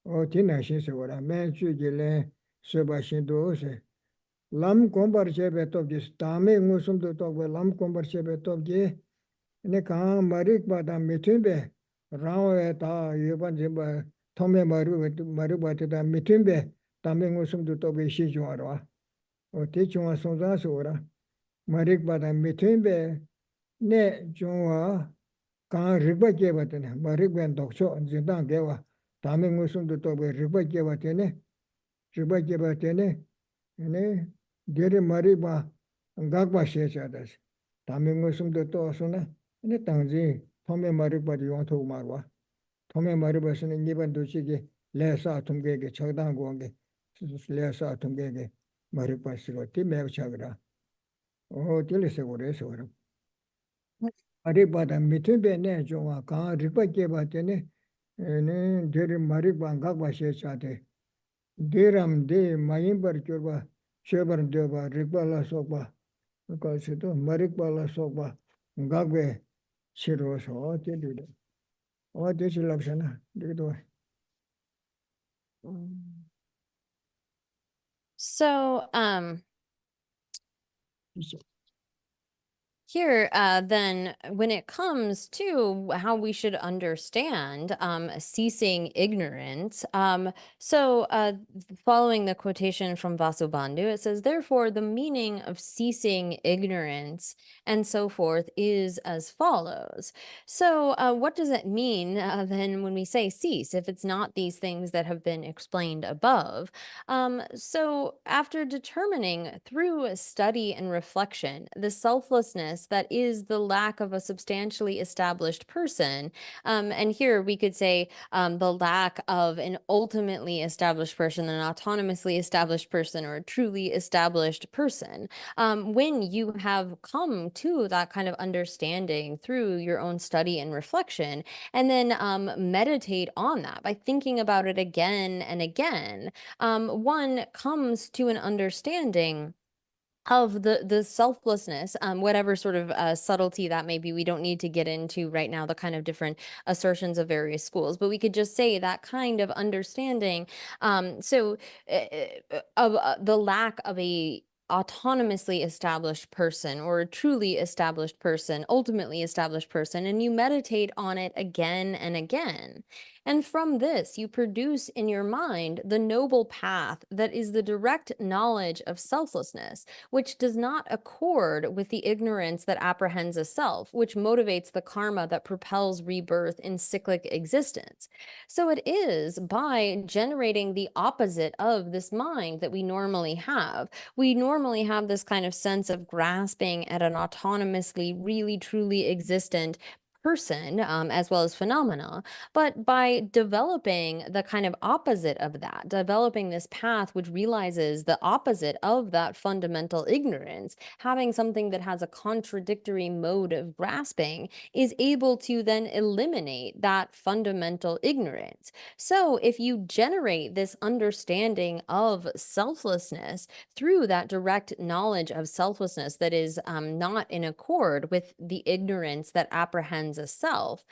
o tina shin se wara men chu gile soba shin do se lam kombar chebe topje tame ngusum do topbe lam kombar chebe topje ne kaan marik bada mitun be rawe ta yuban jimba tome maru bata da mitun be tame ngusum do topbe shi chunga rwa o te chunga sonza se wara marik bada mitun be ne chunga kaan rikpa keba tene marik ben dokso zindang gewa tame ngusum do topbe rikpa keba tene ne diri marik ba ngakba she chadas tame ngusum do to suna ne tangzi tome marik bada yung to marwa tome marik ba suna niban do chige le sa tumgege chagdang gonge le sa tumgege marik ba sigo ti mewa chagra o tili segure segure marik bada mitun be ne chunga kaan rikpa keba tene ne diri marik ba ngakba she chade diram de mayimbar kyurba shebar deba rikpa la sokba kasi to marik ba la sokba ngakbe shiro so o tili de o tili lakshana dikito So, here, then, when it comes to how we should understand ceasing ignorance, following the quotation from Vasubandhu, it says, therefore, the meaning of ceasing ignorance and so forth is as follows. So, what does it mean then when we say cease, if it's not these things that have been explained above? So, after determining through study and reflection the selflessness that is the lack of a substantially established person, and here we could say the lack of an ultimately established person, an autonomously established person, or a truly established person. When you have come to that kind of understanding through your own study and reflection, and then meditate on that by thinking about it again and again, one comes to an understanding of the selflessness, whatever sort of subtlety that may be. We don't need to get into right now the kind of different assertions of various schools, but we could just say that kind of understanding. Of the lack of a autonomously established person or a truly established person, ultimately established person, and you meditate on it again and again. And from this, you produce in your mind the noble path that is the direct knowledge of selflessness, which does not accord with the ignorance that apprehends a self, which motivates the karma that propels rebirth in cyclic existence. So it is by generating the opposite of this mind that we normally have. We normally have this kind of sense of grasping at an autonomously, really, truly existent person, as well as phenomena. But by developing the kind of opposite of that, developing this path which realizes the opposite of that fundamental ignorance, having something that has a contradictory mode of grasping, is able to then eliminate that fundamental ignorance. So if you generate this understanding of selflessness through that direct knowledge of selflessness that is not in accord with the ignorance that apprehends a self,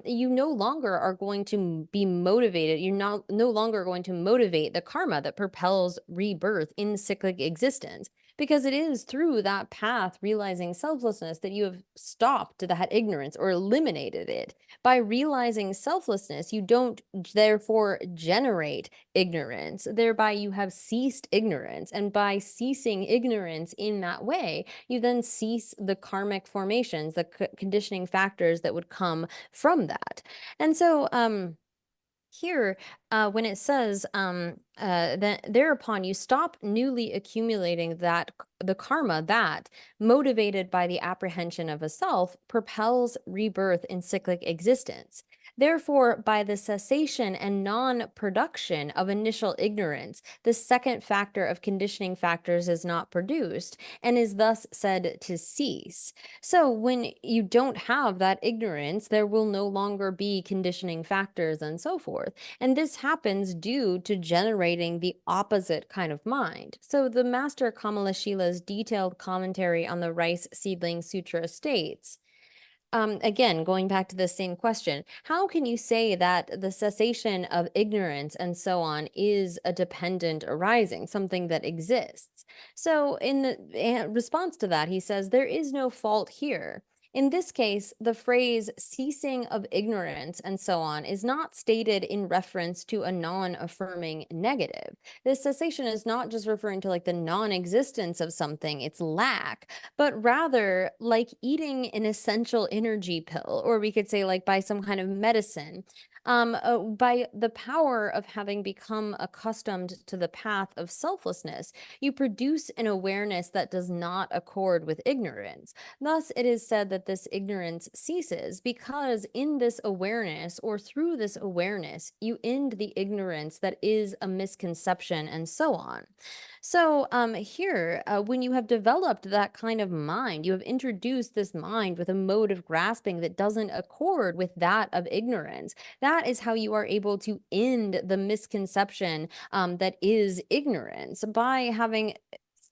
you no longer are going to be motivated. You're no longer going to motivate the karma that propels rebirth in cyclic existence, because it is through that path, realizing selflessness, that you have stopped that ignorance or eliminated it. By realizing selflessness, you don't therefore generate ignorance. Thereby, you have ceased ignorance. And by ceasing ignorance in that way, you then cease the karmic formations, the conditioning factors that would come from that. And so, here, when it says, then thereopon you stop newly accumulating the karma that, motivated by the apprehension of a self, propels rebirth in cyclic existence. Therefore, by the cessation and non-production of initial ignorance, the second factor of conditioning factors is not produced and is thus said to cease. So when you don't have that ignorance, there will no longer be conditioning factors and so forth. And this happens due to generating the opposite kind of mind. So the Master Kamalashila's detailed commentary on the Rice Seedling Sutra states, again, going back to the same question, how can you say that the cessation of ignorance and so on is a dependent arising, something that exists? So in the response to that, he says, there is no fault here. In this case, the phrase ceasing of ignorance and so on is not stated in reference to a non-affirming negative. This cessation is not just referring to like the non-existence of something, its lack, but rather like eating an essential energy pill, or we could say like by some kind of medicine. By the power of having become accustomed to the path of selflessness, you produce an awareness that does not accord with ignorance. Thus, it is said that this ignorance ceases because in this awareness, or through this awareness, you end the ignorance that is a misconception and so on. So here, when you have developed that kind of mind, you have introduced this mind with a mode of grasping that doesn't accord with that of ignorance. That is how you are able to end the misconception that is ignorance, by having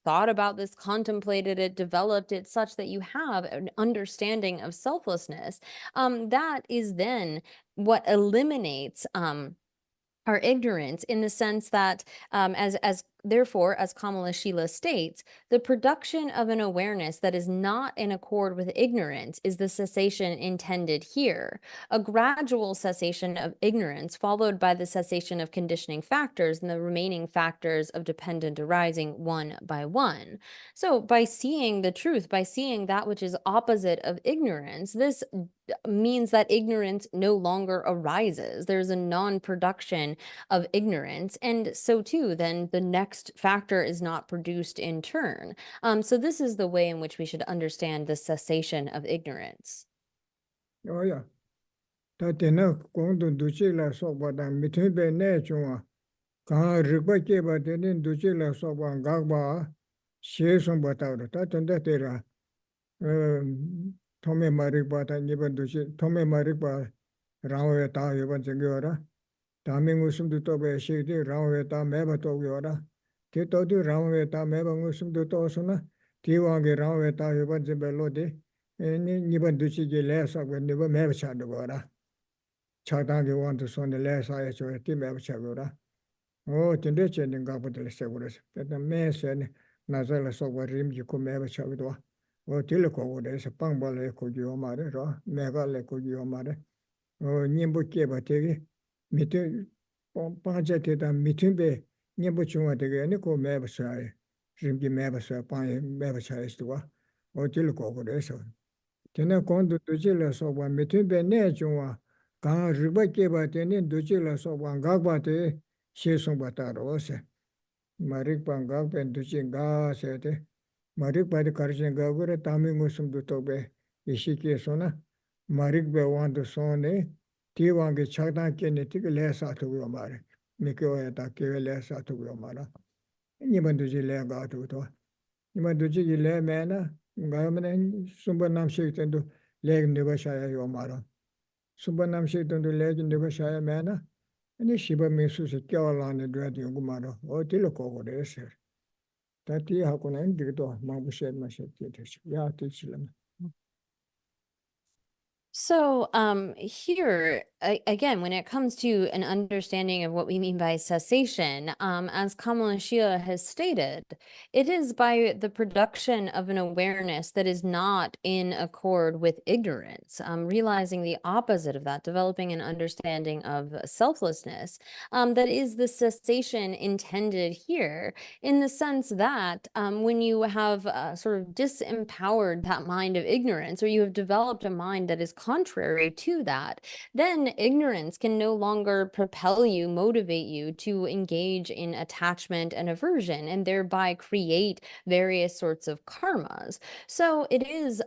thought about this, contemplated it, developed it such that you have an understanding of selflessness. That is then what eliminates our ignorance, in the sense that, as therefore, as Kamala Shila states, the production of an awareness that is not in accord with ignorance is the cessation intended here. A gradual cessation of ignorance, followed by the cessation of conditioning factors and the remaining factors of dependent arising one by one. So by seeing the truth, by seeing that which is opposite of ignorance, this means that ignorance no longer arises. There's a non-production of ignorance, and so too then the next factor is not produced in turn. So this is the way in which we should understand the cessation of ignorance. Oh yeah. That enough going to do chila so but I'm between the nature. Ka riba keba then do chila so one gagba she some but out that and that era. Tome Marikba and Niban Duchi, Tome Marikba, Raweta, Yavan Zingora, Taming Usum to Tobe Shidi, Raweta, Meba Togiora, Tito di Raweta, Meba Usum to Tosuna, Tiwangi Raweta, Yavan Zimbelodi, and Niban Duchi less of when never Meba Chadogora. Chadangi want to son the less I saw a team of Chagora. Oh, Tindic and Gabatel Seguras, that the man said Nazala Soba Rim, you could Meba Chagua. O tilko de se pangbale ko gi omare ro megale ko gi omare o nyimbo ke bategi mitu panja te da mitumbe nyimbo chunga de ne ko meba sai rimgi meba sai pa meba sai sto o tilko de so tena kondo dujila so wa mitumbe ne chunga ga riba ke ba te ne dujila so wa gagba te she so bataro se marik pangag pen dujinga se te Marik by the Karjan Gagura, Tamingusum do Tobe, Yeshi Sona, Marik by one to Sone, Tiwangi Chatan Kinetic less out of your Marik, Mikoeta Kiva less out of your Mara. Niman do Gile got to it. Niman do Gile Mana, Gaman, Sumbanam Shaitan to leg never shire your Mara. Sumbanam Shaitan to leg never shire Mana, and the Shiba Misus a Kawalan and Dread Yungumara, or Tiloko, they said. Tati hakunan dito mabushed mashed teach. Yeah, teach them. So here, again, when it comes to an understanding of what we mean by cessation, as Kamala Shia has stated, it is by the production of an awareness that is not in accord with ignorance, realizing the opposite of that, developing an understanding of selflessness, that is the cessation intended here, in the sense that when you have sort of disempowered that mind of ignorance, or you have developed a mind that is contrary to that, then ignorance can no longer propel you, motivate you to engage in attachment and aversion, and thereby create various sorts of karmas. So it is,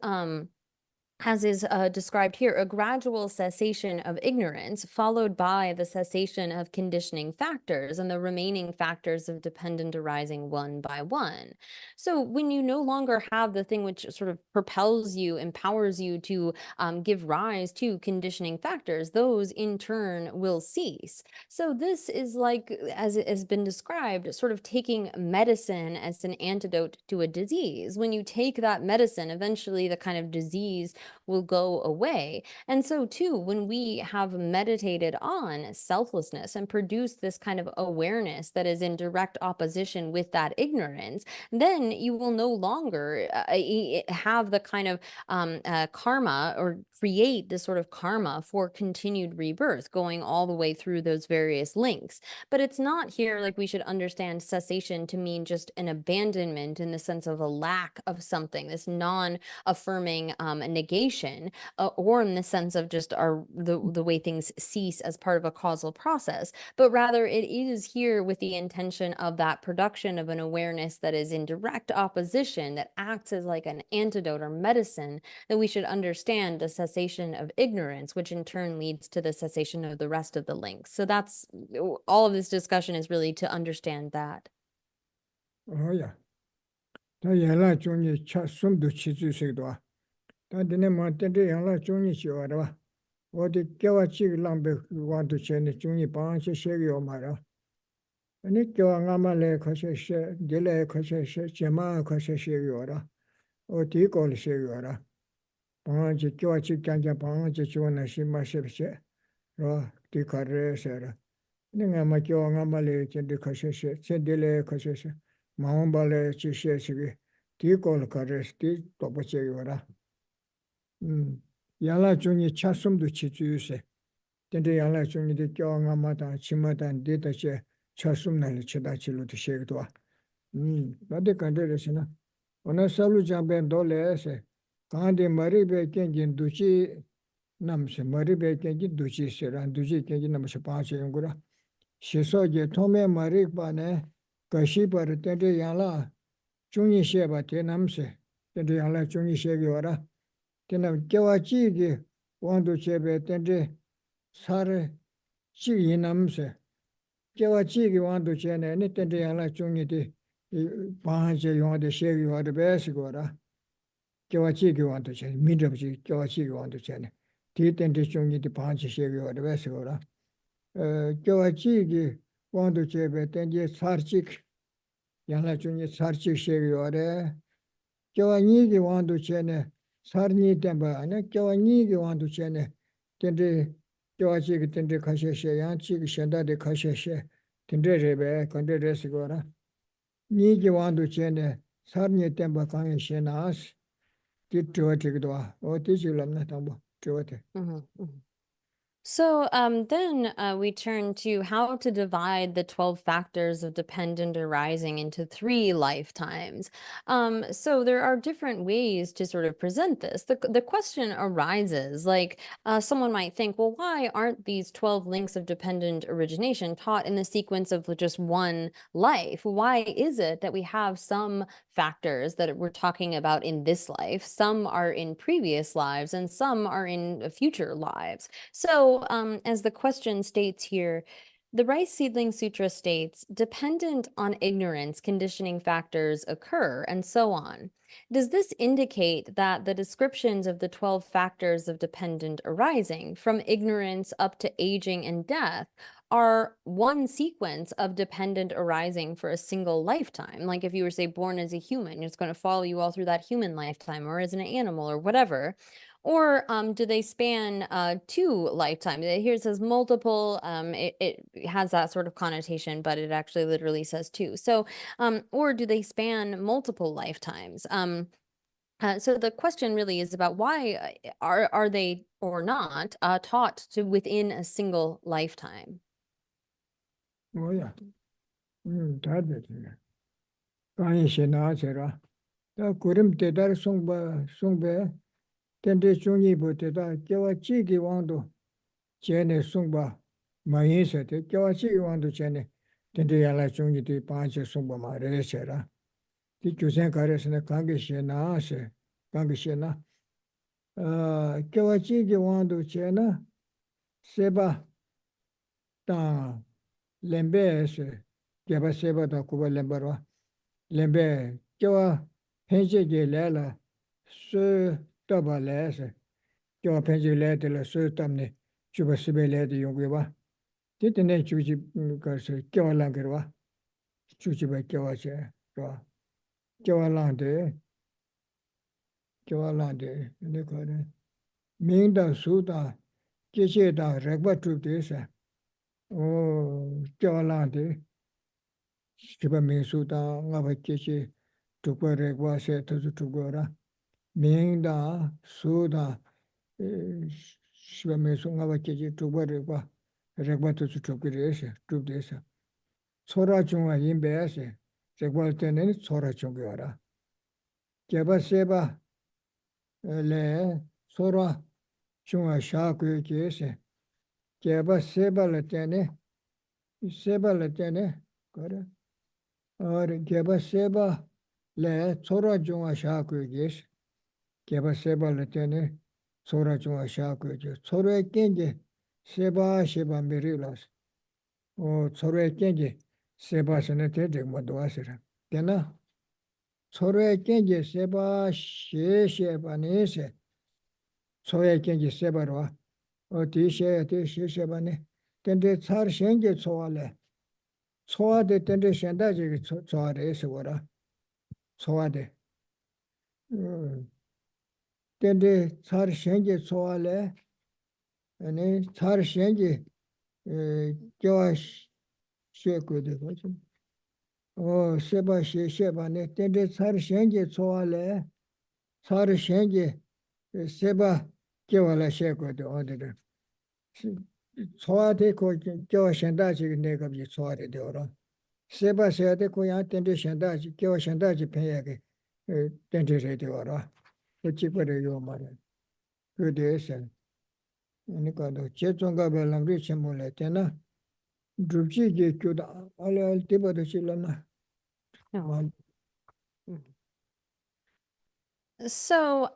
as is described here, a gradual cessation of ignorance, followed by the cessation of conditioning factors and the remaining factors of dependent arising one by one. So when you no longer have the thing which sort of propels you, empowers you to give rise to conditioning factors, those in turn will cease. So this is like, as it has been described, sort of taking medicine as an antidote to a disease. When you take that medicine, eventually the kind of disease will go away. And so too, when we have meditated on selflessness and produced this kind of awareness that is in direct opposition with that ignorance, then you will no longer have the kind of karma, or create this sort of karma for continued rebirth, going all the way through those various links. But it's not here like we should understand cessation to mean just an abandonment in the sense of a lack of something, this non-affirming negation, or in the sense of just the way things cease as part of a causal process, but rather it is here with the intention of that production of an awareness that is in direct opposition, that acts as like an antidote or medicine, that we should understand the cessation of ignorance, which in turn leads to the cessation of the rest of the links. So that's all of this discussion is really to understand that. Oh yeah. 다 연락 중에 차 숨도 치주세도 와. 다 되네 뭐 때데 연락 중에 지와라 봐. 어디 겨와치 랑베 와도 전에 중에 방치 세요 말아. 아니 겨와가마래 거셔셔 딜레 거셔셔 제마 거셔셔요라. 어디 걸 세요라. 방치 겨와치 간자 방치 지원나 심마셔셔. 로 디카레셔라. 내가 막 겨와가마래 전에 거셔셔 딜레 거셔셔. 마음발에 지시시기 뒤걸 가르스티 또버체요라 야라 중에 차숨도 치주세 근데 야라 중에 교황마다 치마다 데다체 차숨날 치다치로도 셰기도 나데 간데르시나 오늘 살루 잠벤 돌레세 간데 머리베 ken진 두치 남세 머리베 ken진 두치세란 두치 ken진 남세 파체 용구라 시소게 토메 머리바네 Geshe par tende yangla chungyi sheba te namse tende yangla chungyi shegi wara tena kyewa chi ki wangdu chebe tende sare chi yi namse kyewa chi ki wangdu chene ne tende yangla chungyi te pahanche yongde shegi wara besi wara kyewa chi ki wangdu chene mindrab chi kyewa chi ki wangdu chene ti tende chungyi te pahanche shegi wara besi wara kyewa chi ki wangdu chebe tende sarchik yangla chungi sarchik shegi ware kyewa nyi ki wangdu chene sar nyi tenpa ane kyewa nyi ki wangdu chene tende kyewa chi ki tende kashe she yang chi ki shenda de kashe she tende rebe kande resi wara nyi ki wangdu chene sar nyi tenpa kange she naas ti tiwa tikidwa o ti chilamna tangbo tiwa te So then we turn to how to divide the 12 factors of dependent arising into 3 lifetimes. So there are different ways to sort of present this. The question arises, like someone might think, well, why aren't these 12 links of dependent origination taught in the sequence of just one life? Why is it that we have some factors that we're talking about in this life, some are in previous lives, and some are in future lives? So as the question states here, the Rice Seedling Sutra states, dependent on ignorance, conditioning factors occur, and so on. Does this indicate that the descriptions of the 12 factors of dependent arising, from ignorance up to aging and death, are one sequence of dependent arising for a single lifetime? Like if you were, say, born as a human, it's going to follow you all through that human lifetime, or as an animal, or whatever. Or do they span 2 lifetimes? Here it says multiple. It has that sort of connotation, but it actually literally says 2. So, or do they span multiple lifetimes? So the question really is about why are they or not taught to within a single lifetime? 뭐야? 다 됐네. 강의 신나서라. 다 구름 대달 송배 텐데 중이 보대다 겨와 찌기 왕도 제네 송바 마인세데 겨와 찌기 왕도 제네 텐데 야라 중이 디 빠제 송바 마레세라. 디 교생 가르스네 강의 신나세 강의 신나. 겨와 찌기 왕도 제나 세바 다 렘베스 개바 세바다 쿠바 렘바로 렘베 겨와 펜제게 레라 수 더발레스 겨와 펜제 레들 수 담네 주바 스베 레드 용괴바 디드네 주지 가서 겨와랑 그러와 주지바 겨와제 또 겨와랑데 네 거는 민다 수다 계시다 렉바 투데사 겨와랑데 기바 민수다 나바 계시 두고 렉바세 터주 두고라 민다 수다 시바 민수 나바 계시 두고 렉바 렉바 터주 두고레세 두데사 소라 중화 임베세 렉바 때는 소라 중교라 개바 세바 레 소라 중화 샤그 계세 개바 세발레 때네 그래 और केबा सेबा ले छोरा जुआ शाक guess केबा सेबा लेते ने छोरा जुआ शाक जे छोरे केंगे सेबा मेरिलास ओ छोरे केंगे सेबा सने ते जे मदवासरा केना छोरे केंगे सेबा ने से छोरे केंगे सेबा रो ओ दिशे सेबा ने तेंदे चार शेंगे छोवाले 초화대 때문에 현다지 초화대에서 뭐라 초화대 때문에 잘 생기 초화래 아니 잘 생기 교화 쉐고도 거죠 세바 쉐바네 때문에 잘 생기 초화래 잘 생기 세바 교화라 쉐고도 어디를 초화대 고 교화 현다지 내가 비 초화대 되어라 세바세야데 고야 텐데 현다지 교화 현다지 배야게 텐데래 되어라 어찌버려 요 말에 그 대해서 그러니까도 제종가 별랑리 첨몰래 되나 줍지게 교다 알알 때버도 실라나 So,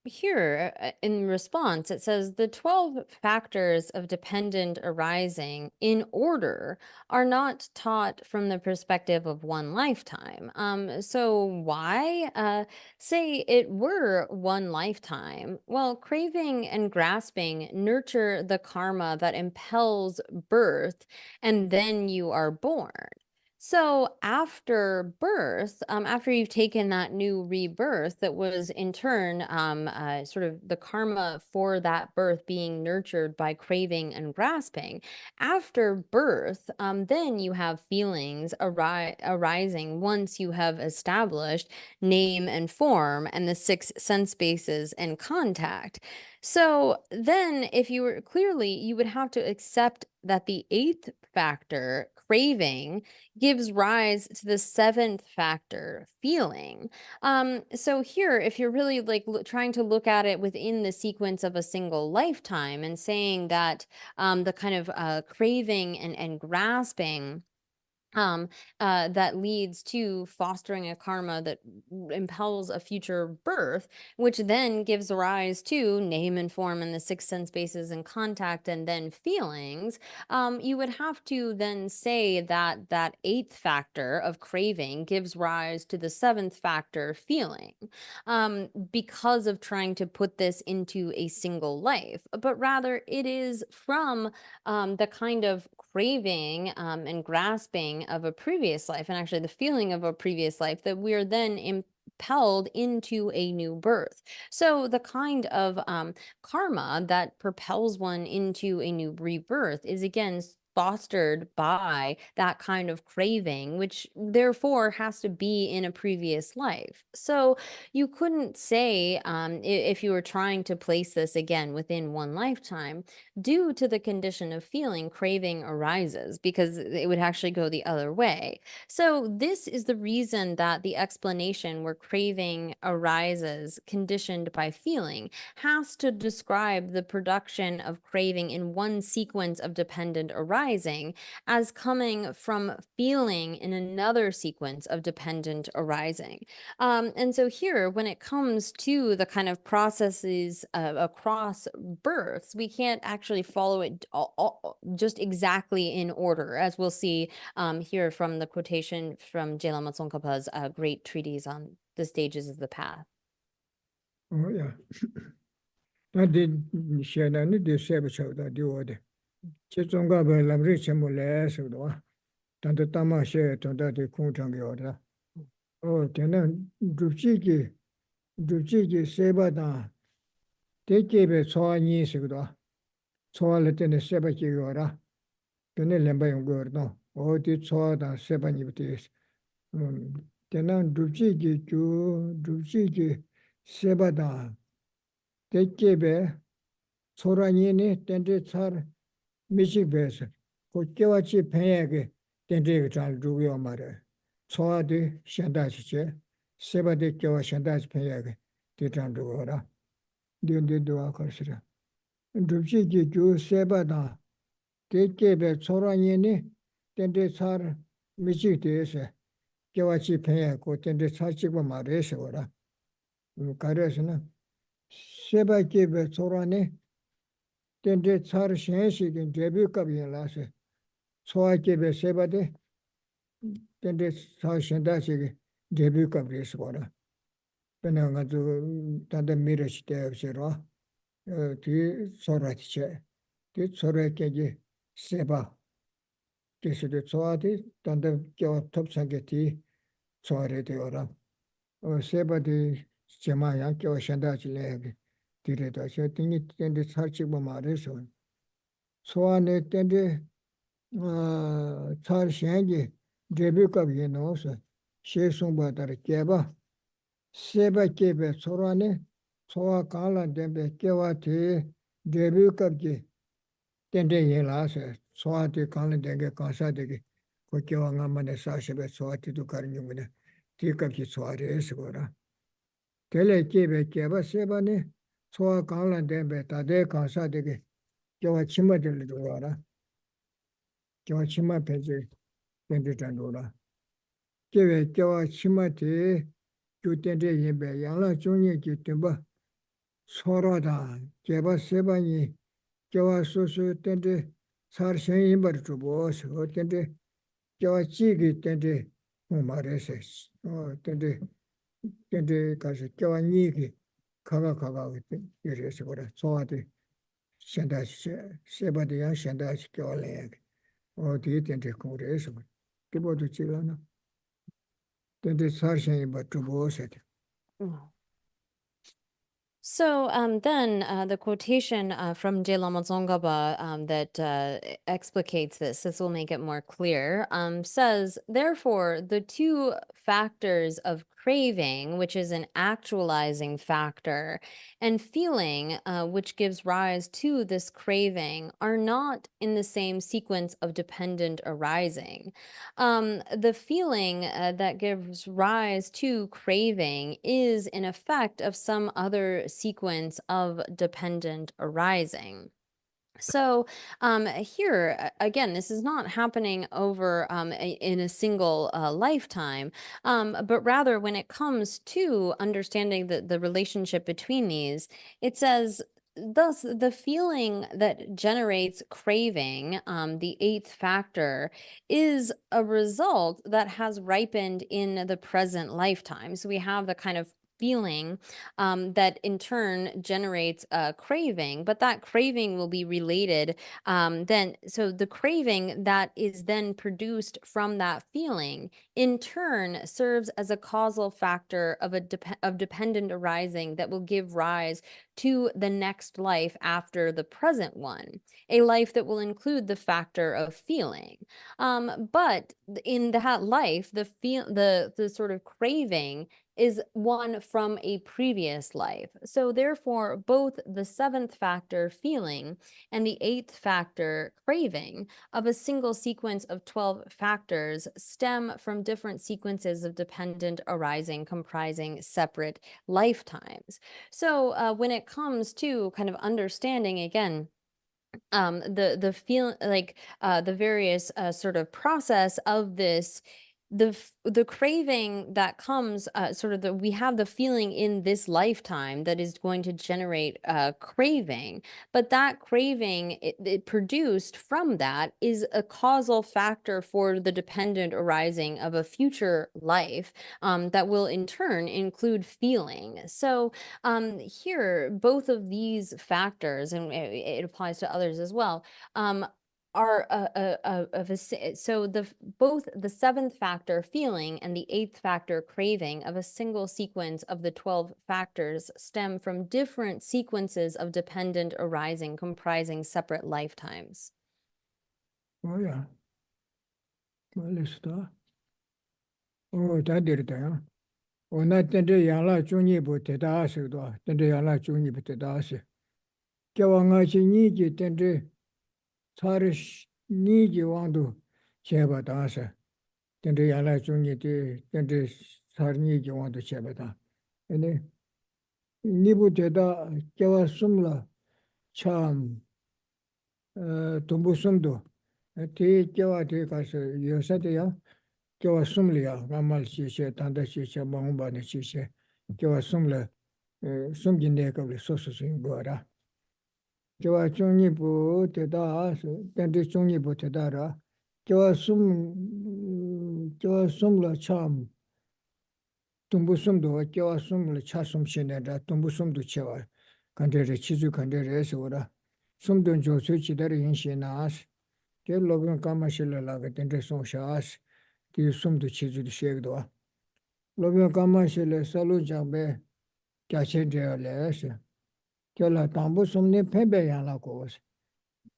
here in response, it says the 12 factors of dependent arising in order are not taught from the perspective of one lifetime. So why? Say it were one lifetime. Well, craving and grasping nurture the karma that impels birth, and then you are born. So after birth, after you've taken that new rebirth that was in turn sort of the karma for that birth being nurtured by craving and grasping, after birth, then you have feelings arising once you have established name and form and the 6 sense bases and contact. So then if you were clearly, you would have to accept that the 8th factor, craving, gives rise to the 7th factor, feeling. So here, if you're really like trying to look at it within the sequence of a single lifetime and saying that the kind of craving and grasping that leads to fostering a karma that impels a future birth, which then gives rise to name and form and the 6 sense bases and contact and then feelings, you would have to then say that that 8th factor of craving gives rise to the 7th factor, feeling, because of trying to put this into a single life. But rather it is from the kind of craving and grasping of a previous life, and actually the feeling of a previous life, that we're then propelled into a new birth. So the kind of karma that propels one into a new rebirth is again fostered by that kind of craving, which therefore has to be in a previous life. So you couldn't say, if you were trying to place this again within one lifetime, due to the condition of feeling, craving arises, because it would actually go the other way. So this is the reason that the explanation where craving arises conditioned by feeling has to describe the production of craving in one sequence of dependent arising as coming from feeling in another sequence of dependent arising. And so here, when it comes to the kind of processes across births, we can't actually follow it just exactly in order, as we'll see here from the quotation from Je Lama Tsongkhapa's great treatise on the stages of the path. Oh, yeah. I did share any de sebe chawda di ode. Che zonga ba lamri chemo le so do. Tanda tama she tonda de kung chang yo da. Oh, tena dupchi ki seba da. Te kebe choa ni so do. Choa le tene seba ki yo da. Tene lemba yung go do. Oh, di choa da seba ni btis. Tena dupchi ki seba da. Te kebe choa ni tende char 미식 배서 그 깨와치 팽에게 된대가 잘 두고요 말에 소아디 현다시체 세바디 깨와 현다시 팽에게 대장 두고라 된대도 아까시라 줍지기 주 세바다 대께베 초라니니 된대 살 미식 대에서 깨와치 팽에고 된대 살치고 말에서라 가려서는 세바께베 초라니 tende tsar shenshigin debu kabyin lase soa kebe sebade tende tsar shendashigin debu kabri sibora pena nga zu tanda mirashi teyabshirwa di sorati che di sorake ki seba kisidi soa di tanda kya topsange di soare deyora seba di jema yang kya shendashi lehagi 디레다 저 등이 텐데 살찌고 말해서 소안에 텐데 잘 생기 데뷔급이 넣어서 시송바다를 깨봐 세바께베 소안에 소아 갈란데베 깨와티 데뷔급이 텐데 예라서 소아티 갈란데게 가사되게 고개왕만에 사시베 소아티도 가르님네 뒤급이 소아레서 거라 텔레께베 깨봐 세바네 소아 강란데베 다데 가사되게 겨와 치마들 들어와라 겨와 치마 배제 된다노라 겨와 겨와 치마데 주된데 예배 양라 종이 기temba 서로다 개바 세바니 겨와 소소 된데 사르신 임바르 주보서 된데 겨와 지기 된데 말해서 된데 가서 겨와 니기 가가 이래서 그래 소아디 현다시 세바디야 현다시 겨울에 어디 된데 그래서 그보도 지라나 된데 사르신이 받고 보세요. So then the quotation from Je Lama Tsongkhapa that explicates this will make it more clear, says, therefore, the two factors of craving, which is an actualizing factor, and feeling, which gives rise to this craving, are not in the same sequence of dependent arising. The feeling that gives rise to craving is an effect of some other sequence of dependent arising. So here, again, this is not happening over in a single lifetime, but rather when it comes to understanding the relationship between these, it says, thus, the feeling that generates craving, the eighth factor, is a result that has ripened in the present lifetime. So we have the kind of feeling that in turn generates a craving, but that craving will be related so the craving that is then produced from that feeling in turn serves as a causal factor of dependent arising that will give rise to the next life after the present one, a life that will include the factor of feeling. But in that life, the sort of craving is one from a previous life. So therefore, both the seventh factor, feeling, and the eighth factor, craving, of a single sequence of 12 factors stem from different sequences of dependent arising comprising separate lifetimes. So when it comes to kind of understanding, again, the feel like the various sort of process of this, the craving that comes we have the feeling in this lifetime that is going to generate craving, but that craving it produced from that is a causal factor for the dependent arising of a future life that will in turn include feeling. So here, both of these factors, and it applies to others as well, are both the seventh factor, feeling, and the eighth factor, craving, of a single sequence of the 12 factors stem from different sequences of dependent arising comprising separate lifetimes. Oh, yeah. Well, let's start. Oh, that did it. Oh, not the Yala Juni, but the Dasi, the Yala Juni, but the Dasi. Gawangachi Niji, Tende, Tarish Niji Wandu, Cheba Dasa. Tende Yala Juni, Tende Sarniji Wandu Chebata. And then Nibu Teda, Gawa Sumla, Cham, Tumbusumdo. Te Gawa Tekas, Yosatia. Gawa Sumlia, Ramal Shisha, Tanda Shisha, Mahumba Shisha, Gawa Sumla, Sumjineka, Sosus in Gora. Gawa Junibu, Teda, Tandi Junibu Tedara, Gawa Sumla Cham, Tumbusumdo, Gawa Sumla Chasum Shineda, Tumbusumdo Chewa, Kandere Chizu Kandere Esora, Sumdun Josu Chidari in Shinas, Gel Logan Kamashilla Laga, Tende Song Shas. Die Sumdu Chizu the Shagdo. Lobby Kamashile Salu Jambe, Gachendria Les, Gela Tambusum ne Pebe Yanakos.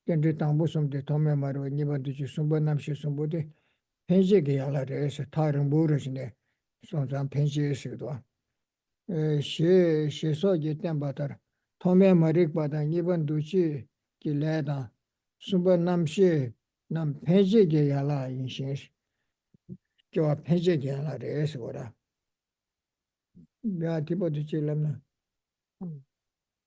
Then the Tambusum de Tome Maru, Nibandu Sumbanam Shisumbudi, Penji Gala Res, Taran Burusne, Sonsan Penji Sigdo. She saw Jitan Butter, Tome Marik Bada, Nibanduchi, Gileda, Sumbanam She, Nam Penji Gala in Shish. Gawa Penji Gala Res, what Yeah, people to chill them.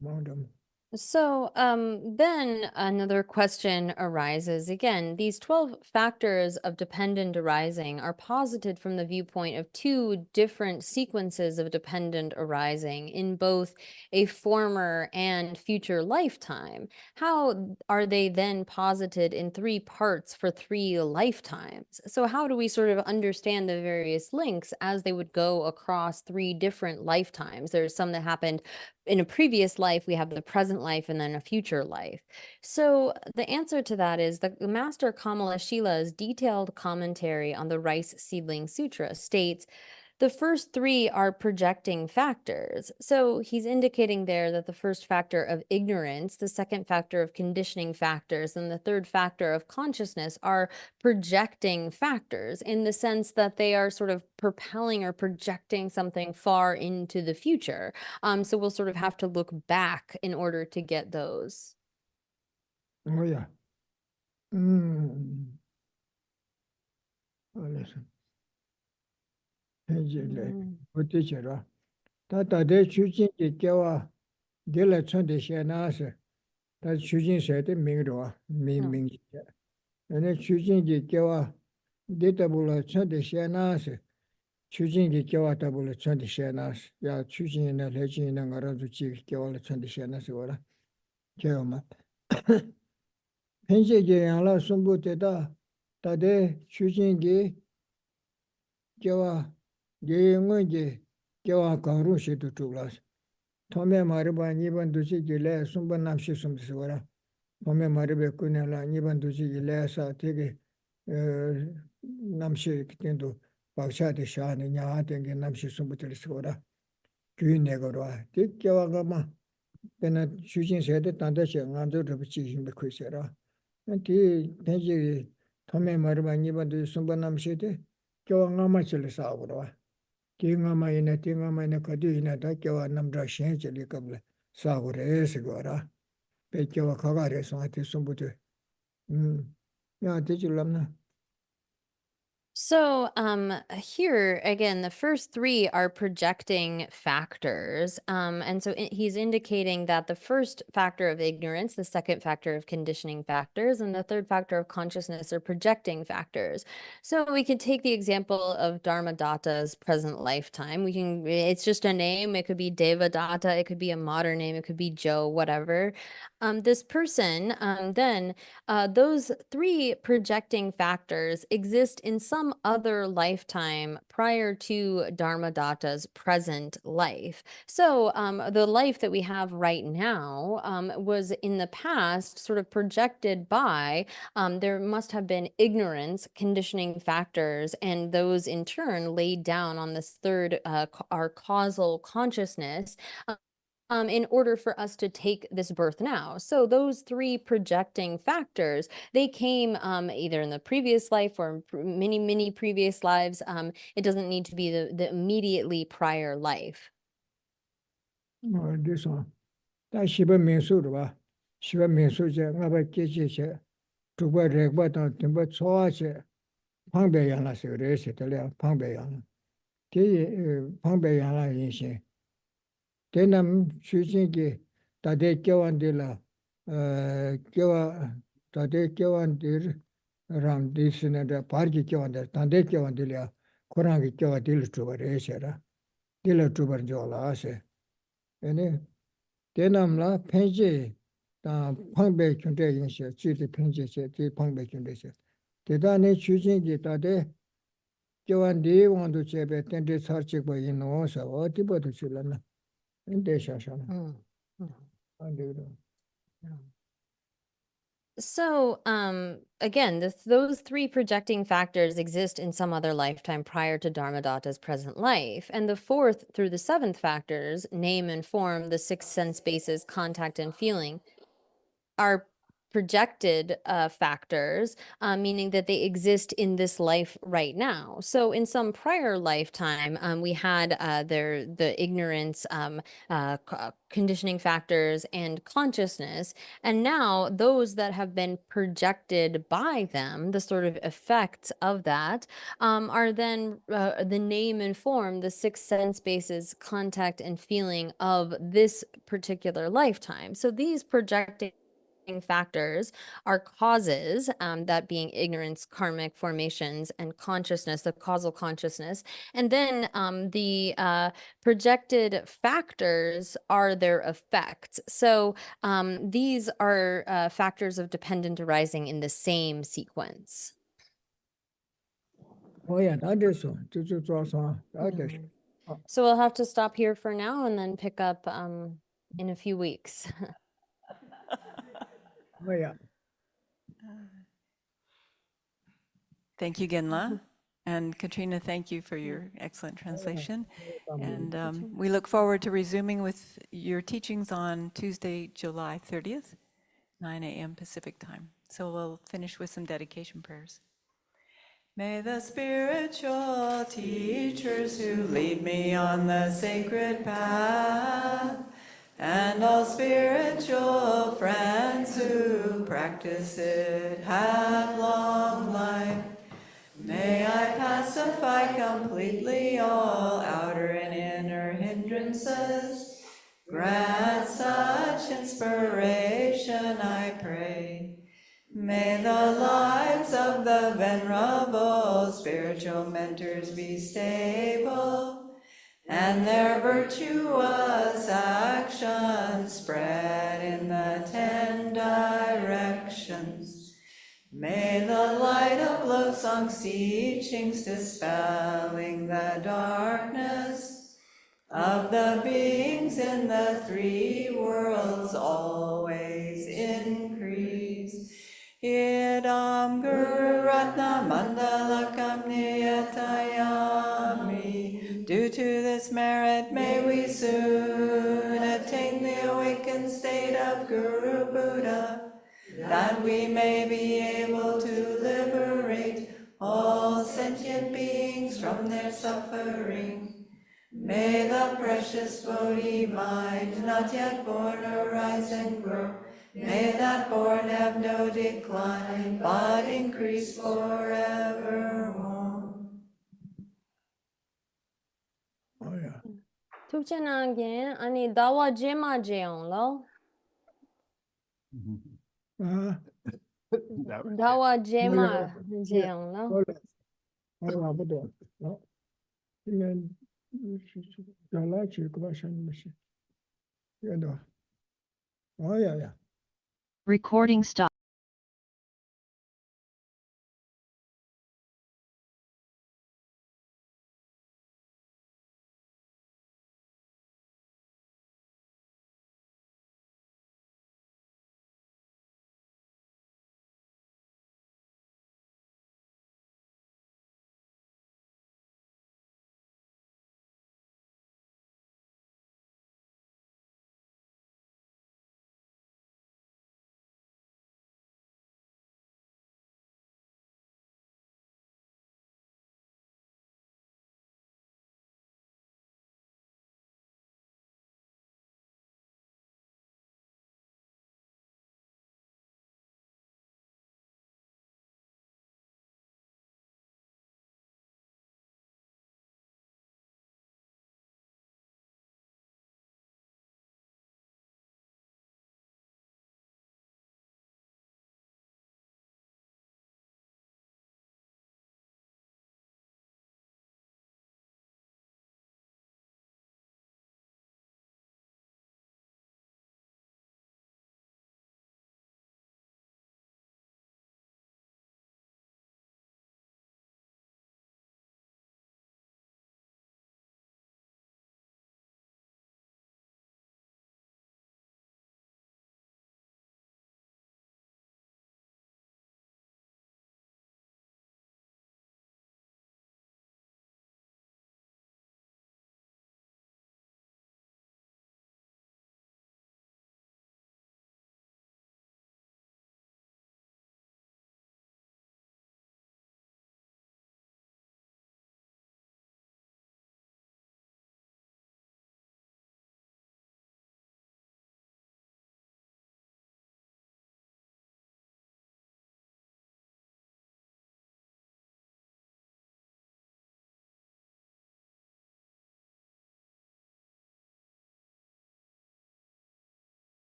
Mountain. So then another question arises. Again, these 12 factors of dependent arising are posited from the viewpoint of two different sequences of dependent arising in both a former and future lifetime. How are they then posited in three parts for three lifetimes? So how do we sort of understand the various links as they would go across three different lifetimes? There's some that happened in a previous life, we have the present life, and then a future life. So the answer to that is the Master Kamala Shila's detailed commentary on the Rice Seedling Sutra states, the first three are projecting factors. So he's indicating there that the first factor of ignorance, the second factor of conditioning factors, and the third factor of consciousness are projecting factors in the sense that they are sort of propelling or projecting something far into the future. So we'll sort of have to look back in order to get those. Oh, yeah. Oh, listen. What is it? Tata de Chujin Gawa, Gila Chunde Shanas, that Chujin said the Mingro, Ming. And then Chujin Gawa, Ditabula Chunde Shanas, Chujin Gawa Tabula Chunde Shanas, Ya Chujin and the Legend and Arazu Gawa Chunde Shanas or Gaoma. Penji Gayala Sumbu Teda, Tade Chujin Gawa, Gay Kyawa Kangru Shitu Chuglas. Tome Mariba Niban Duchi Gile, Sumba Namshi Sumswara. Tome Maribe Kunela, Niban Duchi Gile, Sa Tigi Namshi Kindu, Baksha de Shani, Yahating, Namshi Sumbutiswara. Negora. Take Kawagama. Then a shooting said that Tandasha, Nando Rabichi in the Kusera. And he, Tenji, Tome Mariba Niban to Sumbanam Shite, Kawangama Chilisawara. Kingama in a Tingama in a Kadina, Takawa Namdra Shancheli Kabla, Savore Sigora. Pekawa Kagares on the Sumbutu. Yeah, did you learn? So here again, the first three are projecting factors. And so he's indicating that the first factor of ignorance, the second factor of conditioning factors, and the third factor of consciousness are projecting factors. So we can take the example of Dharmadatta's present lifetime. It's just a name. It could be Devadatta. It could be a modern name. It could be Joe, whatever. This person, then those three projecting factors exist in some other lifetime prior to Dharmadatta's present life. So the life that we have right now was in the past sort of projected by, there must have been ignorance, conditioning factors, and those in turn laid down on this third, our causal consciousness, in order for us to take this birth now. So those three projecting factors, they came either in the previous life or many, many previous lives. It doesn't need to be the immediately prior life. This one. That Shiba Minsur, Shiba Minsur, Naba Kichi, Tuba Regbata, Timba Tsoache, Pangbayana, Siresi, Pangbayana. Pangbayana Yinshin. Tenam Shujingi, Tade Kawandila, Tade Kawandir, Ram Disina, the Parki Kawander, Tande Kawandilia, Korangi Kawadil Tuba Resera, Dilla Tuba Jola Ase. And Tenam La Penji, Pangbe Kunde Yinsha, Chiti Penji, the Pangbe Kunde. Tedane Shujingi, Tade Kawandi want to chebe, Tende Sarchik by Inosa, or Tiba to Chilana. So again, those three projecting factors exist in some other lifetime prior to Dharmadatta's present life. And the fourth through the seventh factors, name and form, the six sense bases, contact and feeling, are projected factors, meaning that they exist in this life right now. So in some prior lifetime, we had the ignorance, conditioning factors, and consciousness. And now those that have been projected by them, the sort of effects of that, are then the name and form, the six sense bases, contact and feeling of this particular lifetime. So these projecting factors are causes, that being ignorance, karmic formations, and consciousness, the causal consciousness. And then the projected factors are their effects. So these are factors of dependent arising in the same sequence. Oh, yeah, that is so. That is. So we'll have to stop here for now and then pick up in a few weeks. Oh, yeah. Thank you, Genla. And Katrina, thank you for your excellent translation. And we look forward to resuming with your teachings on Tuesday, July 30th, 9 a.m. Pacific time. So we'll finish with some dedication prayers. May the spiritual teachers who lead me on the sacred path, and all spiritual friends who practice it, have long life. May I pacify completely all outer and inner hindrances. Grant such inspiration, I pray. May the lives of the venerable spiritual mentors be stable, and their virtuous actions spread in the 10 directions. May the light of Losong's teachings dispelling the darkness of the beings in the three worlds always increase. Idam Guru Ratna Mandalakam Niyatayami. Due to this merit, may we soon attain the awakened state of Guru Buddha, that we may be able to liberate all sentient beings from their suffering. May the precious Bodhi mind, not yet born, arise and grow. May that born have no decline, but increase forevermore. 어야. tukchenangin ani dawa jema jeon lo. 아, Dawa jema Yeah. jeon lo. 아버도. 그러면 연락이 그것은 무슨. 얘도. 어야야. Recording stop.